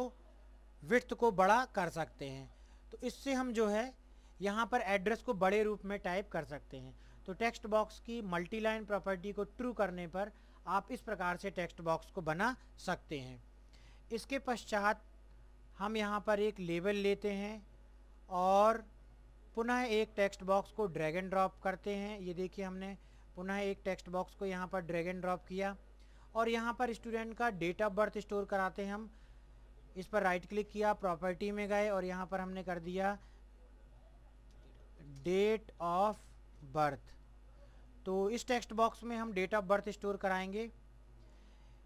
विड्थ को बड़ा कर सकते हैं। तो इससे हम जो है यहाँ पर एड्रेस को बड़े रूप में टाइप कर सकते हैं। तो टेक्स्ट बॉक्स की मल्टी लाइन प्रॉपर्टी को ट्रू करने पर आप इस प्रकार से टेक्स्ट बॉक्स को बना सकते हैं। इसके पश्चात हम यहाँ पर एक लेबल लेते हैं और पुनः एक टेक्स्ट बॉक्स को ड्रैग एंड ड्रॉप करते हैं। ये देखिए हमने पुनः एक टेक्स्ट बॉक्स को यहाँ पर ड्रैग एंड ड्रॉप किया और यहाँ पर स्टूडेंट का डेट ऑफ बर्थ स्टोर कराते हैं हम। इस पर राइट क्लिक किया, प्रॉपर्टी में गए और यहाँ पर हमने कर दिया डेट ऑफ बर्थ। तो इस टेक्स्ट बॉक्स में हम डेट ऑफ बर्थ स्टोर कराएंगे।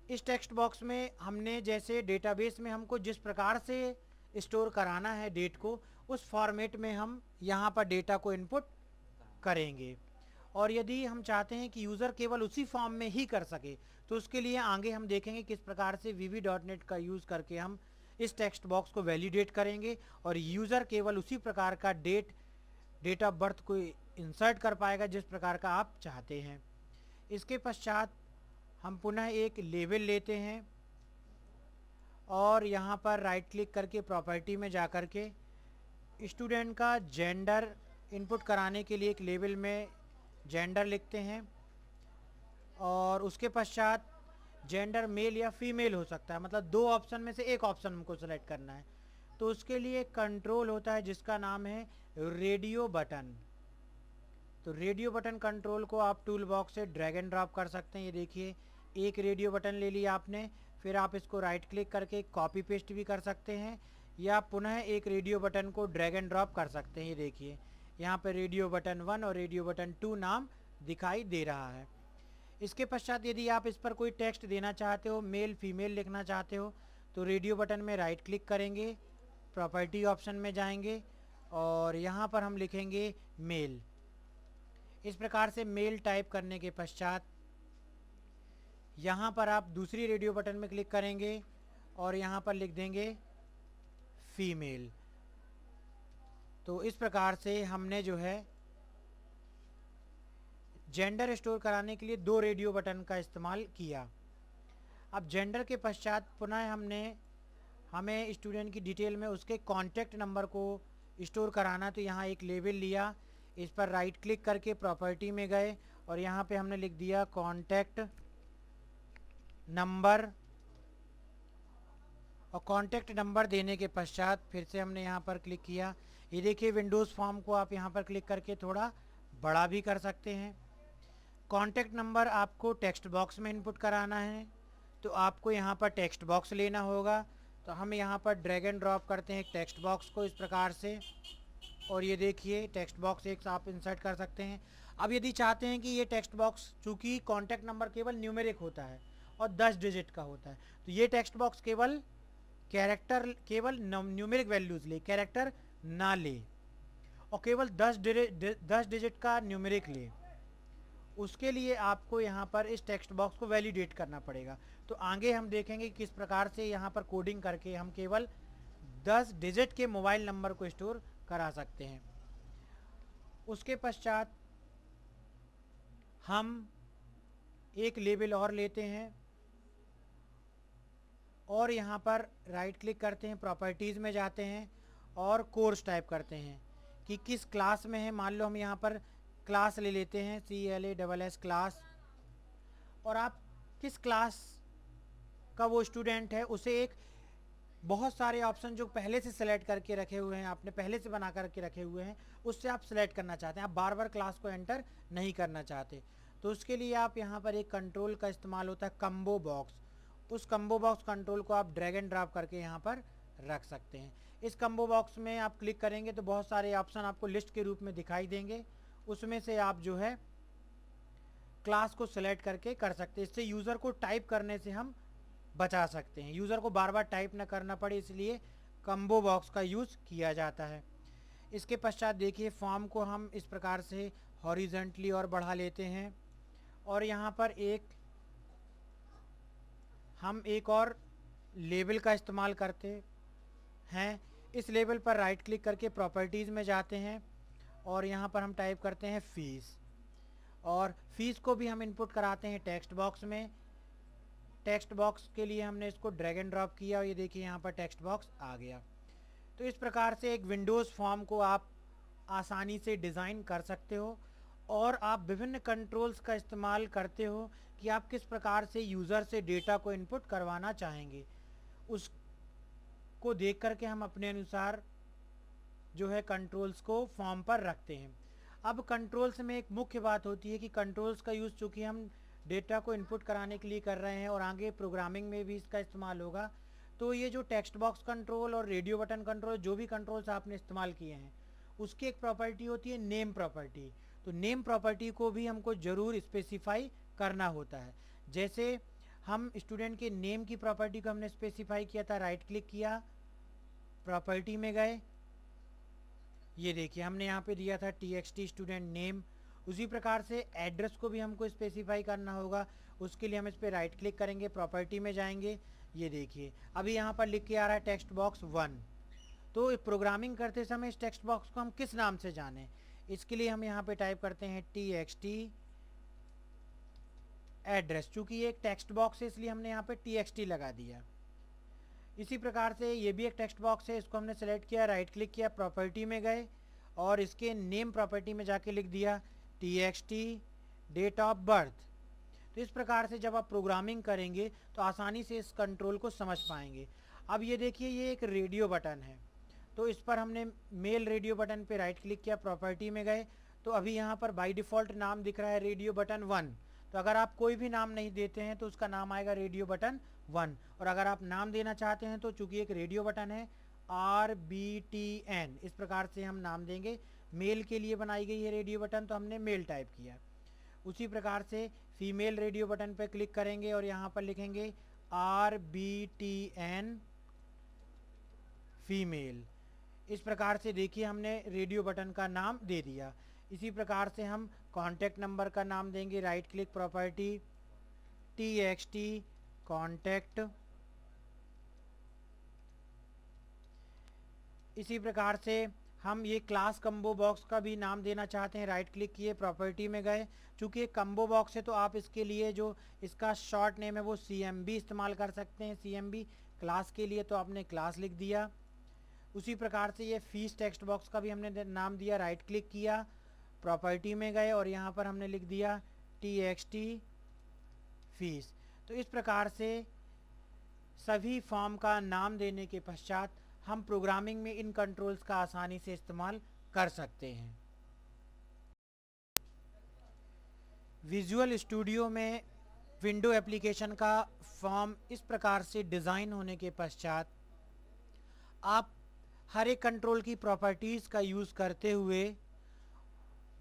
इस टेक्स्ट बॉक्स में हमने जैसे डेटाबेस में हमको जिस प्रकार से स्टोर कराना है डेट को, उस फॉर्मेट में हम यहाँ पर डेटा को इनपुट करेंगे। और यदि हम चाहते हैं कि यूज़र केवल उसी फॉर्म में ही कर सके तो उसके लिए आगे हम देखेंगे किस प्रकार से VB.NET का यूज़ करके हम इस टेक्स्ट बॉक्स को वैलिडेट करेंगे और यूज़र केवल उसी प्रकार का डेट ऑफ बर्थ को इंसर्ट कर पाएगा जिस प्रकार का आप चाहते हैं। इसके पश्चात हम पुनः एक लेबल लेते हैं और यहाँ पर राइट क्लिक करके प्रॉपर्टी में जा कर के स्टूडेंट का जेंडर इनपुट कराने के लिए एक लेबल में जेंडर लिखते हैं और उसके पश्चात जेंडर मेल या फीमेल हो सकता है, मतलब दो ऑप्शन में से एक ऑप्शन हमको सेलेक्ट करना है। तो उसके लिए एक कंट्रोल होता है जिसका नाम है रेडियो बटन। तो रेडियो बटन कंट्रोल को आप टूल बॉक्स से ड्रैग एंड ड्रॉप कर सकते हैं। ये देखिए एक रेडियो बटन ले लिया आपने, फिर आप इसको राइट क्लिक करके कॉपी पेस्ट भी कर सकते हैं या पुनः एक रेडियो बटन को ड्रैग एंड ड्रॉप कर सकते हैं। ये देखिए यहाँ पर रेडियो बटन 1 और रेडियो बटन 2 नाम दिखाई दे रहा है। इसके पश्चात यदि आप इस पर कोई टेक्स्ट देना चाहते हो, मेल फीमेल लिखना चाहते हो, तो रेडियो बटन में राइट क्लिक करेंगे, प्रॉपर्टी ऑप्शन में जाएंगे और यहाँ पर हम लिखेंगे मेल। इस प्रकार से मेल टाइप करने के पश्चात यहाँ पर आप दूसरी रेडियो बटन में क्लिक करेंगे और यहाँ पर लिख देंगे फीमेल। तो इस प्रकार से हमने जो है जेंडर स्टोर कराने के लिए दो रेडियो बटन का इस्तेमाल किया। अब जेंडर के पश्चात पुनः हमें स्टूडेंट की डिटेल में उसके कॉन्टैक्ट नंबर को स्टोर कराना, तो यहाँ एक लेबल लिया, इस पर राइट क्लिक करके प्रॉपर्टी में गए और यहाँ पे हमने लिख दिया कॉन्टैक्ट नंबर। और कॉन्टैक्ट नंबर देने के पश्चात फिर से हमने यहाँ पर क्लिक किया। ये देखिए विंडोज़ फॉर्म को आप यहाँ पर क्लिक करके थोड़ा बड़ा भी कर सकते हैं। कॉन्टैक्ट नंबर आपको टेक्स्ट बॉक्स में इनपुट कराना है तो आपको यहाँ पर टेक्स्ट बॉक्स लेना होगा। तो हम यहाँ पर ड्रैग एंड ड्रॉप करते हैं एक टेक्स्ट बॉक्स को इस प्रकार से और ये देखिए टेक्स्ट बॉक्स एक आप इंसर्ट कर सकते हैं। अब यदि चाहते हैं कि ये टेक्स्ट बॉक्स, चूँकि कॉन्टैक्ट नंबर केवल न्यूमेरिक होता है और 10 डिजिट का होता है, तो ये टेक्स्ट बॉक्स केवल न्यूमेरिक वैल्यूज़ ले, कैरेक्टर ना ले और केवल 10 डिजिट का न्यूमेरिक ले। उसके लिए आपको यहाँ पर इस टेक्स्ट बॉक्स को वैलिडेट करना पड़ेगा। तो आगे हम देखेंगे किस प्रकार से यहाँ पर कोडिंग करके हम केवल 10 डिजिट के मोबाइल नंबर को स्टोर करा सकते हैं। उसके पश्चात हम एक लेबल और लेते हैं और यहाँ पर राइट क्लिक करते हैं, प्रॉपर्टीज़ में जाते हैं और कोर्स टाइप करते हैं कि किस क्लास में है। मान लो हम यहाँ पर क्लास ले लेते हैं, CLASS क्लास, और आप किस क्लास का वो स्टूडेंट है उसे एक बहुत सारे ऑप्शन जो पहले से सेलेक्ट करके रखे हुए हैं, आपने पहले से बना करके रखे हुए हैं, उससे आप सेलेक्ट करना चाहते हैं। आप बार बार क्लास को एंटर नहीं करना चाहते, तो उसके लिए आप यहाँ पर एक कंट्रोल का इस्तेमाल होता है, कम्बो बॉक्स। उस कम्बो बॉक्स कंट्रोल को आप ड्रैग एंड ड्रॉप करके यहाँ पर रख सकते हैं। इस कम्बो बॉक्स में आप क्लिक करेंगे तो बहुत सारे ऑप्शन आपको लिस्ट के रूप में दिखाई देंगे, उसमें से आप जो है क्लास को सिलेक्ट करके कर सकते हैं। इससे यूज़र को टाइप करने से हम बचा सकते हैं, यूज़र को बार बार टाइप ना करना पड़े, इसलिए कम्बो बॉक्स का यूज़ किया जाता है। इसके पश्चात देखिए फॉर्म को हम इस प्रकार से हॉरिजेंटली और बढ़ा लेते हैं और यहाँ पर हम एक और लेबल का इस्तेमाल करते हैं। इस लेबल पर राइट क्लिक करके प्रॉपर्टीज़ में जाते हैं और यहाँ पर हम टाइप करते हैं फीस, और फीस को भी हम इनपुट कराते हैं टेक्स्ट बॉक्स में। टेक्स्ट बॉक्स के लिए हमने इसको ड्रैग एंड ड्रॉप किया और ये देखिए यहाँ पर टेक्स्ट बॉक्स आ गया। तो इस प्रकार से एक विंडोज़ फॉर्म को आप आसानी से डिज़ाइन कर सकते हो और आप विभिन्न कंट्रोल्स का इस्तेमाल करते हो कि आप किस प्रकार से यूज़र से डेटा को इनपुट करवाना चाहेंगे, उसको देख करके हम अपने अनुसार जो है कंट्रोल्स को फॉर्म पर रखते हैं। अब कंट्रोल्स में एक मुख्य बात होती है कि कंट्रोल्स का यूज़ चूँकि हम डेटा को इनपुट कराने के लिए कर रहे हैं और आगे प्रोग्रामिंग में भी इसका इस्तेमाल होगा, तो ये जो टेक्स्ट बॉक्स कंट्रोल और रेडियो बटन कंट्रोल, जो भी कंट्रोल्स आपने इस्तेमाल किए हैं, उसकी एक प्रॉपर्टी होती है नेम प्रॉपर्टी। तो नेम प्रॉपर्टी को भी हमको ज़रूर स्पेसिफाई करना होता है। जैसे हम स्टूडेंट के नेम की प्रॉपर्टी को हमने स्पेसिफाई किया था, राइट क्लिक किया, प्रॉपर्टी में गए, ये देखिए हमने यहाँ पे दिया था TXT स्टूडेंट नेम। उसी प्रकार से एड्रेस को भी हमको स्पेसिफाई करना होगा, उसके लिए हम इस पर राइट क्लिक करेंगे, प्रॉपर्टी में जाएंगे, ये देखिए अभी यहाँ पर लिख के आ रहा है टेक्स्ट बॉक्स 1। तो प्रोग्रामिंग करते समय इस टेक्स्ट बॉक्स को हम किस नाम से जानें, इसके लिए हम यहाँ पे टाइप करते हैं TXT एड्रेस। चूँकि ये एक टेक्स्ट बॉक्स है इसलिए हमने यहाँ पे TXT लगा दिया। इसी प्रकार से ये भी एक टेक्स्ट बॉक्स है, इसको हमने सेलेक्ट किया, राइट क्लिक किया, प्रॉपर्टी में गए और इसके नेम प्रॉपर्टी में जाके लिख दिया TXT डेट ऑफ बर्थ। तो इस प्रकार से जब आप प्रोग्रामिंग करेंगे तो आसानी से इस कंट्रोल को समझ पाएंगे। अब ये देखिए ये एक रेडियो बटन है, तो इस पर हमने मेल रेडियो बटन पे राइट क्लिक किया, प्रॉपर्टी में गए, तो अभी यहाँ पर बाय डिफ़ॉल्ट नाम दिख रहा है रेडियो बटन 1। तो अगर आप कोई भी नाम नहीं देते हैं तो उसका नाम आएगा रेडियो बटन 1, और अगर आप नाम देना चाहते हैं तो चूँकि एक रेडियो बटन है RBTN, इस प्रकार से हम नाम देंगे। मेल के लिए बनाई गई है रेडियो बटन, तो हमने मेल टाइप किया। उसी प्रकार से फीमेल रेडियो बटन पर क्लिक करेंगे और यहाँ पर लिखेंगे RBTN फीमेल। इस प्रकार से देखिए हमने रेडियो बटन का नाम दे दिया। इसी प्रकार से हम कॉन्टैक्ट नंबर का नाम देंगे, right click, property, TXT contact. इसी प्रकार से हम ये क्लास कम्बो बॉक्स का भी नाम देना चाहते हैं, राइट क्लिक किए, प्रॉपर्टी में गए। चूँकि एक कम्बो बॉक्स है तो आप इसके लिए जो इसका शॉर्ट नेम है वो CMB इस्तेमाल कर सकते हैं, CMB क्लास के लिए, तो आपने क्लास लिख दिया। उसी प्रकार से ये फीस टेक्स्ट बॉक्स का भी हमने नाम दिया, राइट क्लिक किया, प्रॉपर्टी में गए और यहाँ पर हमने लिख दिया TXT फीस। तो इस प्रकार से सभी फॉर्म का नाम देने के पश्चात हम प्रोग्रामिंग में इन कंट्रोल्स का आसानी से इस्तेमाल कर सकते हैं। विजुअल स्टूडियो में विंडो एप्लीकेशन का फॉर्म इस प्रकार से डिज़ाइन होने के पश्चात आप हर एक कंट्रोल की प्रॉपर्टीज़ का यूज़ करते हुए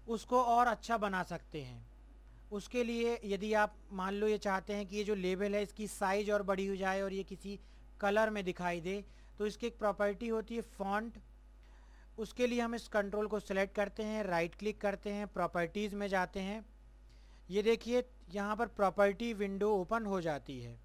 उसको और अच्छा बना सकते हैं। उसके लिए यदि आप मान लो ये चाहते हैं कि ये जो लेबल है इसकी साइज़ और बड़ी हो जाए और ये किसी कलर में दिखाई दे, तो इसकी एक प्रॉपर्टी होती है फॉन्ट। उसके लिए हम इस कंट्रोल को सिलेक्ट करते हैं, राइट क्लिक करते हैं, प्रॉपर्टीज़ में जाते हैं, ये देखिए यहाँ पर प्रॉपर्टी विंडो ओपन हो जाती है।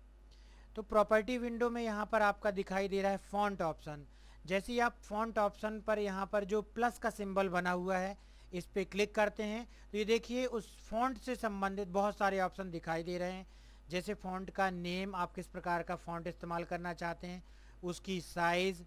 तो प्रॉपर्टी विंडो में यहाँ पर आपका दिखाई दे रहा है फॉन्ट ऑप्शन। जैसे ही आप फॉन्ट ऑप्शन पर यहाँ पर जो प्लस का सिंबल बना हुआ है इस पर क्लिक करते हैं तो ये देखिए उस फॉन्ट से संबंधित बहुत सारे ऑप्शन दिखाई दे रहे हैं। जैसे फॉन्ट का नेम, आप किस प्रकार का फॉन्ट इस्तेमाल करना चाहते हैं, उसकी साइज़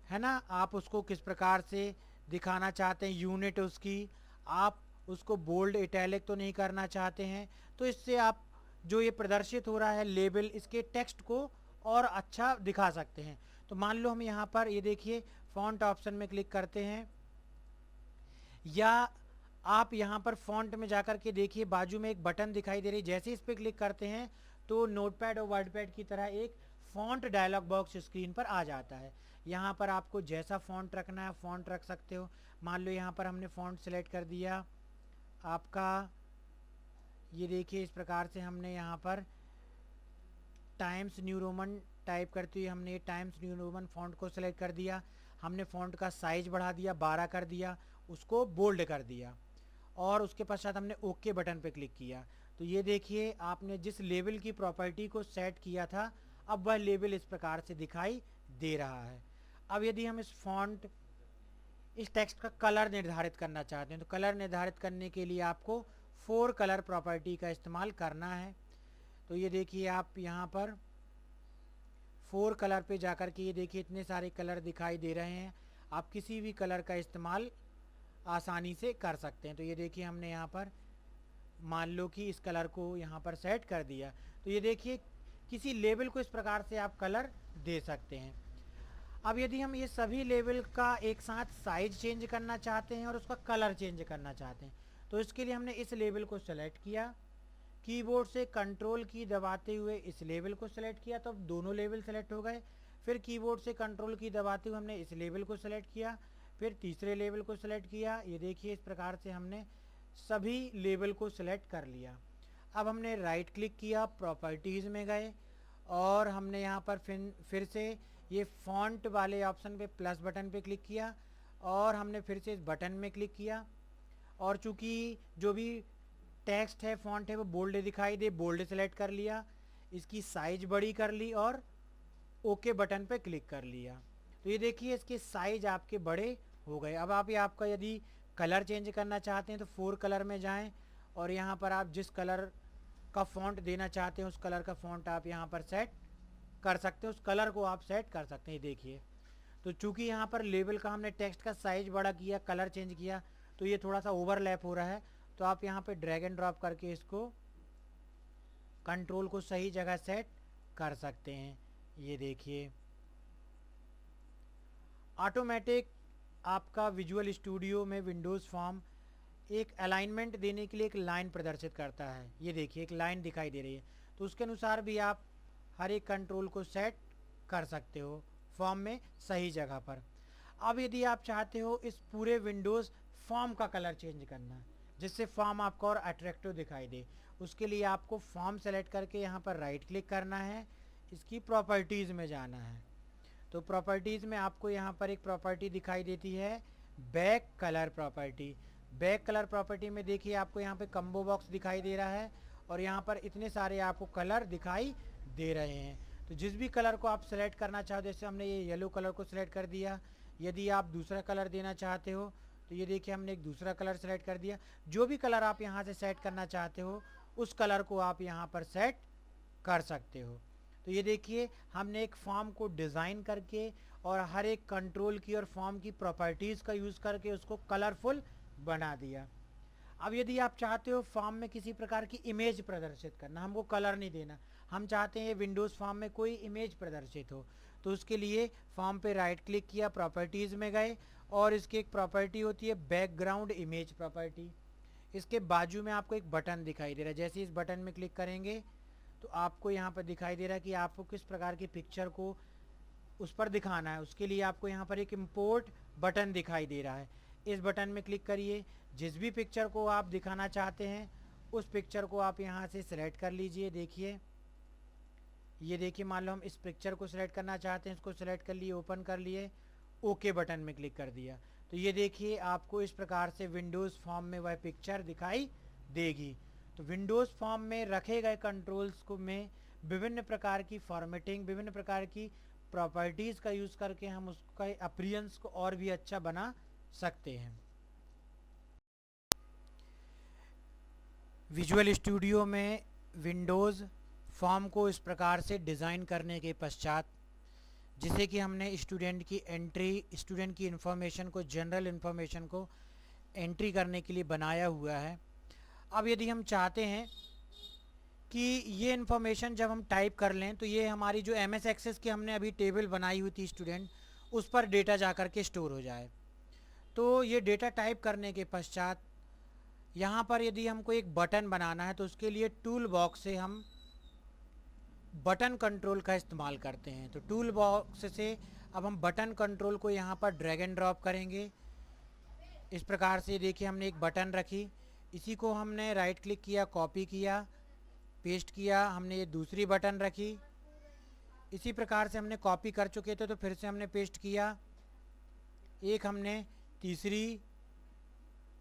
है ना, आप उसको किस प्रकार से दिखाना चाहते हैं, यूनिट उसकी, आप उसको बोल्ड इटैलिक तो नहीं करना चाहते हैं। तो इससे आप जो ये प्रदर्शित हो रहा है लेबल, इसके टेक्स्ट को और अच्छा दिखा सकते हैं। तो मान लो हम यहाँ पर ये देखिए फॉन्ट ऑप्शन में क्लिक करते हैं, या आप यहाँ पर फॉन्ट में जाकर के देखिए बाजू में एक बटन दिखाई दे रही है। जैसे इस पर क्लिक करते हैं तो नोटपैड और वर्डपैड की तरह एक फॉन्ट डायलॉग बॉक्स स्क्रीन पर आ जाता है। यहाँ पर आपको जैसा फॉन्ट रखना है फॉन्ट रख सकते हो। मान लो यहाँ पर हमने फॉन्ट सेलेक्ट कर दिया आपका, ये देखिए इस प्रकार से हमने यहाँ पर टाइम्स न्यू रोमन टाइप करते हुए हमने ये टाइम्स न्यू रोमन फॉन्ट को सेलेक्ट कर दिया। हमने फॉन्ट का साइज़ बढ़ा दिया, 12 कर दिया, उसको बोल्ड कर दिया और उसके पश्चात हमने ओके बटन पे क्लिक किया। तो ये देखिए आपने जिस लेवल की प्रॉपर्टी को सेट किया था अब वह लेवल इस प्रकार से दिखाई दे रहा है। अब यदि हम इस टेक्स्ट का कलर निर्धारित करना चाहते हैं तो कलर निर्धारित करने के लिए आपको 4 कलर प्रॉपर्टी का इस्तेमाल करना है। तो ये देखिए आप यहाँ पर 4 कलर पे जाकर के ये देखिए इतने सारे कलर दिखाई दे रहे हैं। आप किसी भी कलर का इस्तेमाल आसानी से कर सकते हैं। तो ये देखिए हमने यहाँ पर मान लो कि इस कलर को यहाँ पर सेट कर दिया। तो ये देखिए किसी लेबल को इस प्रकार से आप कलर दे सकते हैं। अब यदि हम ये सभी लेवल का एक साथ साइज चेंज करना चाहते हैं और उसका कलर चेंज करना चाहते हैं तो इसके लिए हमने इस लेवल को सेलेक्ट किया, कीबोर्ड से कंट्रोल की दबाते हुए इस लेवल को सेलेक्ट किया तो अब दोनों लेवल सेलेक्ट हो गए। फिर कीबोर्ड से कंट्रोल की दबाते हुए हमने इस लेवल को सेलेक्ट किया, फिर तीसरे लेवल को सेलेक्ट किया। ये देखिए इस प्रकार से हमने सभी लेवल को सेलेक्ट कर लिया। अब हमने राइट क्लिक किया, प्रॉपर्टीज़ में गए और हमने यहाँ पर फिर से ये फॉन्ट वाले ऑप्शन पे प्लस बटन पे क्लिक किया और हमने फिर से इस बटन में क्लिक किया और चूंकि जो भी टेक्स्ट है फॉन्ट है वो बोल्ड दिखाई दे, बोल्ड सेलेक्ट कर लिया, इसकी साइज बड़ी कर ली और ओके बटन पे क्लिक कर लिया। तो ये देखिए इसके साइज आपके बड़े हो गए। अब आप आपका यदि कलर चेंज करना चाहते हैं तो 4 कलर में जाएं और यहाँ पर आप जिस कलर का फॉन्ट देना चाहते हैं उस कलर का फॉन्ट आप यहाँ पर सेट कर सकते हैं, उस कलर को आप सेट कर सकते हैं। देखिए तो चूंकि यहाँ पर लेबल का हमने टेक्स्ट का साइज बड़ा किया, कलर चेंज किया तो ये थोड़ा सा ओवरलैप हो रहा है। तो आप यहाँ पे ड्रैग एंड ड्रॉप करके इसको कंट्रोल को सही जगह सेट कर सकते हैं। ये देखिए ऑटोमेटिक आपका विजुअल स्टूडियो में विंडोज़ फॉर्म एक अलाइनमेंट देने के लिए एक लाइन प्रदर्शित करता है। ये देखिए एक लाइन दिखाई दे रही है तो उसके अनुसार भी आप हर एक कंट्रोल को सेट कर सकते हो फॉर्म में सही जगह पर। अब यदि आप चाहते हो इस पूरे विंडोज़ फॉर्म का कलर चेंज करना जिससे फॉर्म आपको और अट्रैक्टिव दिखाई दे, उसके लिए आपको फॉर्म सेलेक्ट करके यहाँ पर राइट क्लिक करना है, इसकी प्रॉपर्टीज़ में जाना है। तो प्रॉपर्टीज़ में आपको यहाँ पर एक प्रॉपर्टी दिखाई देती है back colour property. Back colour property में देखिए आपको यहाँ पे कम्बो बॉक्स दिखाई दे रहा है और यहाँ पर इतने सारे आपको कलर दिखाई दे रहे हैं। तो जिस भी कलर को आप सेलेक्ट करना चाहो, जैसे हमने ये येलो कलर को सिलेक्ट कर दिया, यदि आप दूसरा कलर देना चाहते हो तो ये देखिए हमने एक दूसरा कलर सेलेक्ट कर दिया। जो भी कलर आप यहाँ से सेट करना चाहते हो उस कलर को आप यहाँ पर सेट कर सकते हो। तो ये देखिए हमने एक फॉर्म को डिज़ाइन करके और हर एक कंट्रोल की और फॉर्म की प्रॉपर्टीज़ का यूज़ करके उसको कलरफुल बना दिया। अब यदि आप चाहते हो फॉर्म में किसी प्रकार की इमेज प्रदर्शित करना, हमको कलर नहीं देना, हम चाहते हैं विंडोज़ फॉर्म में कोई इमेज प्रदर्शित हो, तो उसके लिए फॉर्म पे राइट क्लिक किया, प्रॉपर्टीज़ में गए और इसकी एक प्रॉपर्टी होती है बैकग्राउंड इमेज प्रॉपर्टी। इसके बाजू में आपको एक बटन दिखाई दे रहा है, जैसे इस बटन में क्लिक करेंगे तो आपको यहाँ पर दिखाई दे रहा है कि आपको किस प्रकार की पिक्चर को उस पर दिखाना है। उसके लिए आपको यहाँ पर एक इम्पोर्ट बटन दिखाई दे रहा है, इस बटन में क्लिक करिए। जिस भी पिक्चर को आप दिखाना चाहते हैं उस पिक्चर को आप यहाँ से सिलेक्ट कर लीजिए। देखिए ये देखिए मान लो हम इस पिक्चर को सिलेक्ट करना चाहते हैं, इसको सिलेक्ट कर लिए, ओपन कर लिए, ओके बटन में क्लिक कर दिया। तो ये देखिए आपको इस प्रकार से विंडोज़ फॉर्म में वह पिक्चर दिखाई देगी। तो विंडोज़ फॉर्म में रखे गए कंट्रोल्स को में विभिन्न प्रकार की फॉर्मेटिंग, विभिन्न प्रकार की प्रॉपर्टीज़ का यूज़ करके हम उसका अपीयरेंस को और भी अच्छा बना सकते हैं। विजुअल स्टूडियो में विंडोज़ फॉर्म को इस प्रकार से डिज़ाइन करने के पश्चात, जिसे कि हमने स्टूडेंट की एंट्री, स्टूडेंट की इन्फॉर्मेशन को, जनरल इन्फॉर्मेशन को एंट्री करने के लिए बनाया हुआ है। अब यदि हम चाहते हैं कि ये इन्फॉर्मेशन जब हम टाइप कर लें तो ये हमारी जो एम एस एक्सेस की हमने अभी टेबल बनाई हुई थी स्टूडेंट, उस पर डेटा जा कर के स्टोर हो जाए। तो ये डेटा टाइप करने के पश्चात यहाँ पर यदि हमको एक बटन बनाना है तो उसके लिए टूल बॉक्स से हम बटन कंट्रोल का इस्तेमाल करते हैं। तो टूल बॉक्स से अब हम बटन कंट्रोल को यहाँ पर ड्रैग एंड ड्रॉप करेंगे। इस प्रकार से देखिए हमने एक बटन रखी, इसी को हमने राइट क्लिक किया, कॉपी किया, पेस्ट किया, हमने ये दूसरी बटन रखी, इसी प्रकार से हमने कॉपी कर चुके थे तो फिर से हमने पेस्ट किया, एक हमने तीसरी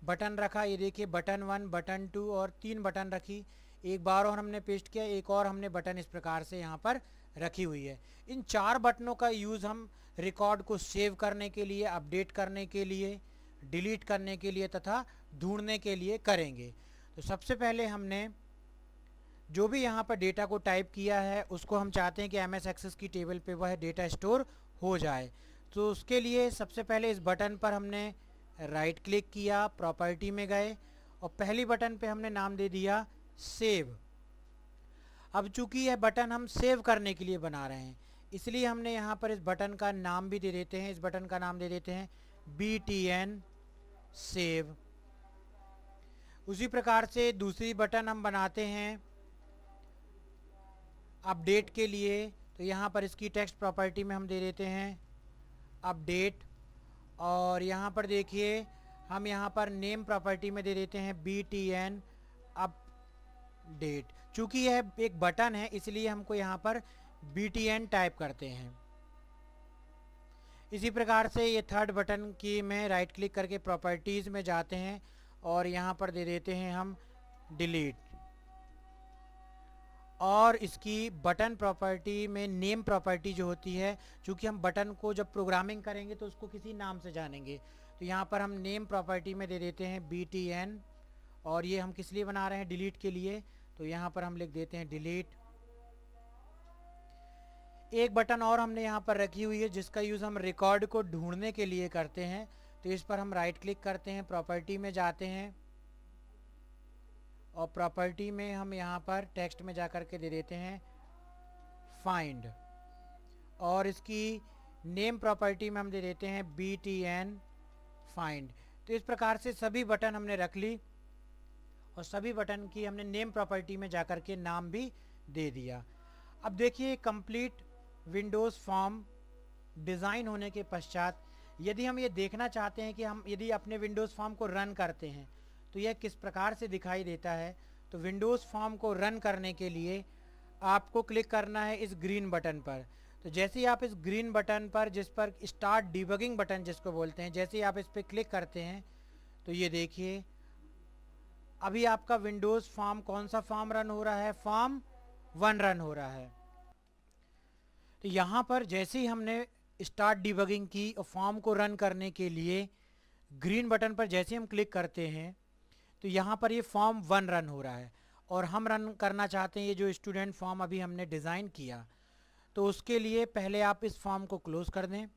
बटन रखा, ये देखिए बटन 1, बटन 2 और 3 बटन रखी, एक बार और हमने पेस्ट किया, एक और हमने बटन इस प्रकार से यहाँ पर रखी हुई है। इन 4 बटनों का यूज़ हम रिकॉर्ड को सेव करने के लिए, अपडेट करने के लिए, डिलीट करने के लिए तथा ढूंढने के लिए करेंगे। तो सबसे पहले हमने जो भी यहाँ पर डेटा को टाइप किया है उसको हम चाहते हैं कि एम एस एक्सेस की टेबल पे वह डेटा स्टोर हो जाए। तो उसके लिए सबसे पहले इस बटन पर हमने राइट क्लिक किया, प्रॉपर्टी में गए और पहली बटन पे हमने नाम दे दिया सेव। अब चूंकि यह बटन हम सेव करने के लिए बना रहे हैं, इसलिए हमने यहाँ पर इस बटन का नाम भी दे देते हैं, इस बटन का नाम दे देते हैं BTN सेव। उसी प्रकार से दूसरी बटन हम बनाते हैं अपडेट के लिए, तो यहाँ पर इसकी टेक्स्ट प्रॉपर्टी में हम दे देते हैं अपडेट और यहाँ पर देखिए हम यहाँ पर नेम प्रॉपर्टी में दे देते हैं BTN अपडेट। चूँकि यह एक बटन है इसलिए हमको यहाँ पर BTN टाइप करते हैं। इसी प्रकार से ये थर्ड बटन की में राइट क्लिक करके प्रॉपर्टीज़ में जाते हैं और यहाँ पर दे देते हैं हम डिलीट। और इसकी बटन प्रॉपर्टी में नेम प्रॉपर्टी जो होती है, चूँकि हम बटन को जब प्रोग्रामिंग करेंगे तो उसको किसी नाम से जानेंगे, तो यहाँ पर हम नेम प्रॉपर्टी में दे देते हैं BTN और ये हम किस लिए बना रहे हैं, डिलीट के लिए, तो यहाँ पर हम लिख देते हैं डिलीट। एक बटन और हमने यहाँ पर रखी हुई है जिसका यूज़ हम रिकॉर्ड को ढूंढने के लिए करते हैं, तो इस पर हम राइट क्लिक करते हैं, प्रॉपर्टी में जाते हैं और प्रॉपर्टी में हम यहाँ पर टेक्स्ट में जा कर के दे देते हैं फाइंड और इसकी नेम प्रॉपर्टी में हम दे देते हैं BTN फाइंड। तो इस प्रकार से सभी बटन हमने रख ली और सभी बटन की हमने नेम प्रॉपर्टी में जा कर के नाम भी दे दिया। अब देखिए कंप्लीट विंडोज़ फॉर्म डिज़ाइन होने के पश्चात यदि हम ये देखना चाहते हैं कि हम यदि अपने विंडोज़ फॉर्म को रन करते हैं तो यह किस प्रकार से दिखाई देता है, तो विंडोज़ फॉर्म को रन करने के लिए आपको क्लिक करना है इस ग्रीन बटन पर। तो जैसे ही आप इस ग्रीन बटन पर, जिस पर स्टार्ट डिबगिंग बटन जिसको बोलते हैं, जैसे ही आप इस पर क्लिक करते हैं तो ये देखिए अभी आपका विंडोज़ फॉर्म, कौन सा फॉर्म रन हो रहा है, फॉर्म 1 रन हो रहा है। तो यहाँ पर जैसे ही हमने स्टार्ट डिबगिंग की और फॉर्म को रन करने के लिए ग्रीन बटन पर जैसे हम क्लिक करते हैं तो यहाँ पर ये फॉर्म 1 रन हो रहा है और हम रन करना चाहते हैं ये जो स्टूडेंट फॉर्म अभी हमने डिज़ाइन किया। तो उसके लिए पहले आप इस फॉर्म को क्लोज़ कर दें।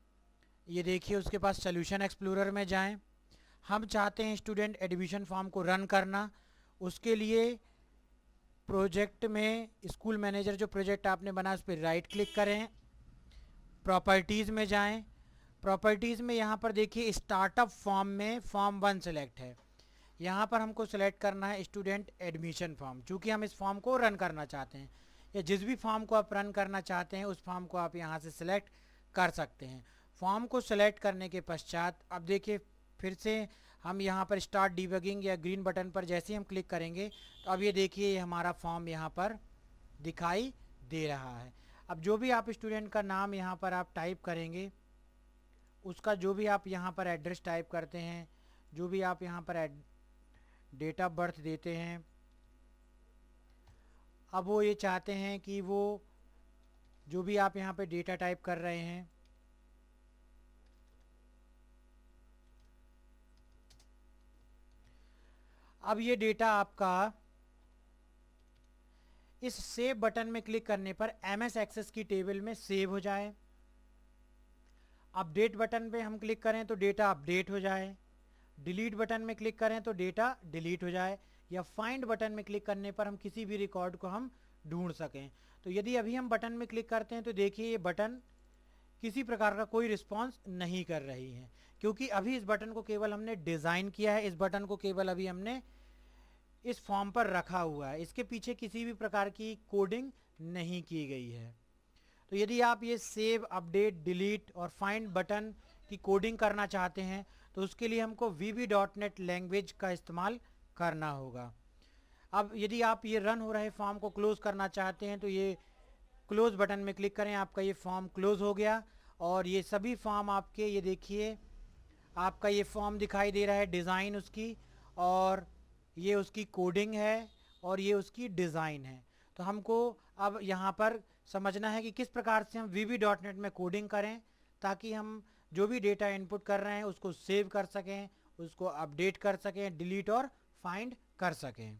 ये देखिए उसके पास सोल्यूशन एक्सप्लोरर में जाएं। हम चाहते हैं स्टूडेंट एडमिशन फॉर्म को रन करना, उसके लिए प्रोजेक्ट में स्कूल मैनेजर जो प्रोजेक्ट आपने बनाया उस पर राइट क्लिक करें, प्रॉपर्टीज़ में जाएं। प्रॉपर्टीज़ में यहाँ पर देखिए स्टार्टअप फॉर्म में फॉर्म 1 सेलेक्ट है, यहाँ पर हमको सेलेक्ट करना है स्टूडेंट एडमिशन फॉर्म। चूँकि हम इस फॉर्म को रन करना चाहते हैं या जिस भी फॉर्म को आप रन करना चाहते हैं उस फॉर्म को आप यहाँ से सिलेक्ट कर सकते हैं। फॉर्म को सिलेक्ट करने के पश्चात अब देखिए फिर से हम यहाँ पर स्टार्ट डिबगिंग या ग्रीन बटन पर जैसे ही हम क्लिक करेंगे तो अब ये देखिए हमारा फॉर्म यहाँ पर दिखाई दे रहा है। अब जो भी आप स्टूडेंट का नाम यहाँ पर आप टाइप करेंगे, उसका जो भी आप यहाँ पर एड्रेस टाइप करते हैं, जो भी आप यहाँ पर डेट ऑफ बर्थ देते हैं। अब वो ये चाहते हैं कि वो जो भी आप यहाँ पे डेटा टाइप कर रहे हैं, अब ये डेटा आपका इस सेव बटन में क्लिक करने पर एमएस एक्सेस की टेबल में सेव हो जाए। अपडेट बटन पे हम क्लिक करें तो डेटा अपडेट हो जाए, डिलीट बटन में क्लिक करें तो डेटा डिलीट हो जाए, या फाइंड बटन में क्लिक करने पर हम किसी भी रिकॉर्ड को हम ढूंढ सकें। तो यदि अभी हम बटन में क्लिक करते हैं तो देखिए ये बटन किसी प्रकार का कोई रिस्पांस नहीं कर रही है, क्योंकि अभी इस बटन को केवल हमने डिज़ाइन किया है, इस बटन को केवल अभी हमने इस फॉर्म पर रखा हुआ है, इसके पीछे किसी भी प्रकार की कोडिंग नहीं की गई है। तो यदि आप ये सेव, अपडेट, डिलीट और फाइंड बटन की कोडिंग करना चाहते हैं तो उसके लिए हमको VB.NET लैंग्वेज का इस्तेमाल करना होगा। अब यदि आप ये रन हो रहे फॉर्म को क्लोज करना चाहते हैं तो ये क्लोज बटन में क्लिक करें, आपका ये फॉर्म क्लोज हो गया। और ये सभी फॉर्म आपके, ये देखिए आपका ये फॉर्म दिखाई दे रहा है, डिज़ाइन उसकी, और ये उसकी कोडिंग है, और ये उसकी डिज़ाइन है। तो हमको अब यहाँ पर समझना है कि किस प्रकार से हम VB.NET में कोडिंग करें ताकि हम जो भी डेटा इनपुट कर रहे हैं उसको सेव कर सकें, उसको अपडेट कर सकें, डिलीट और फाइंड कर सकें।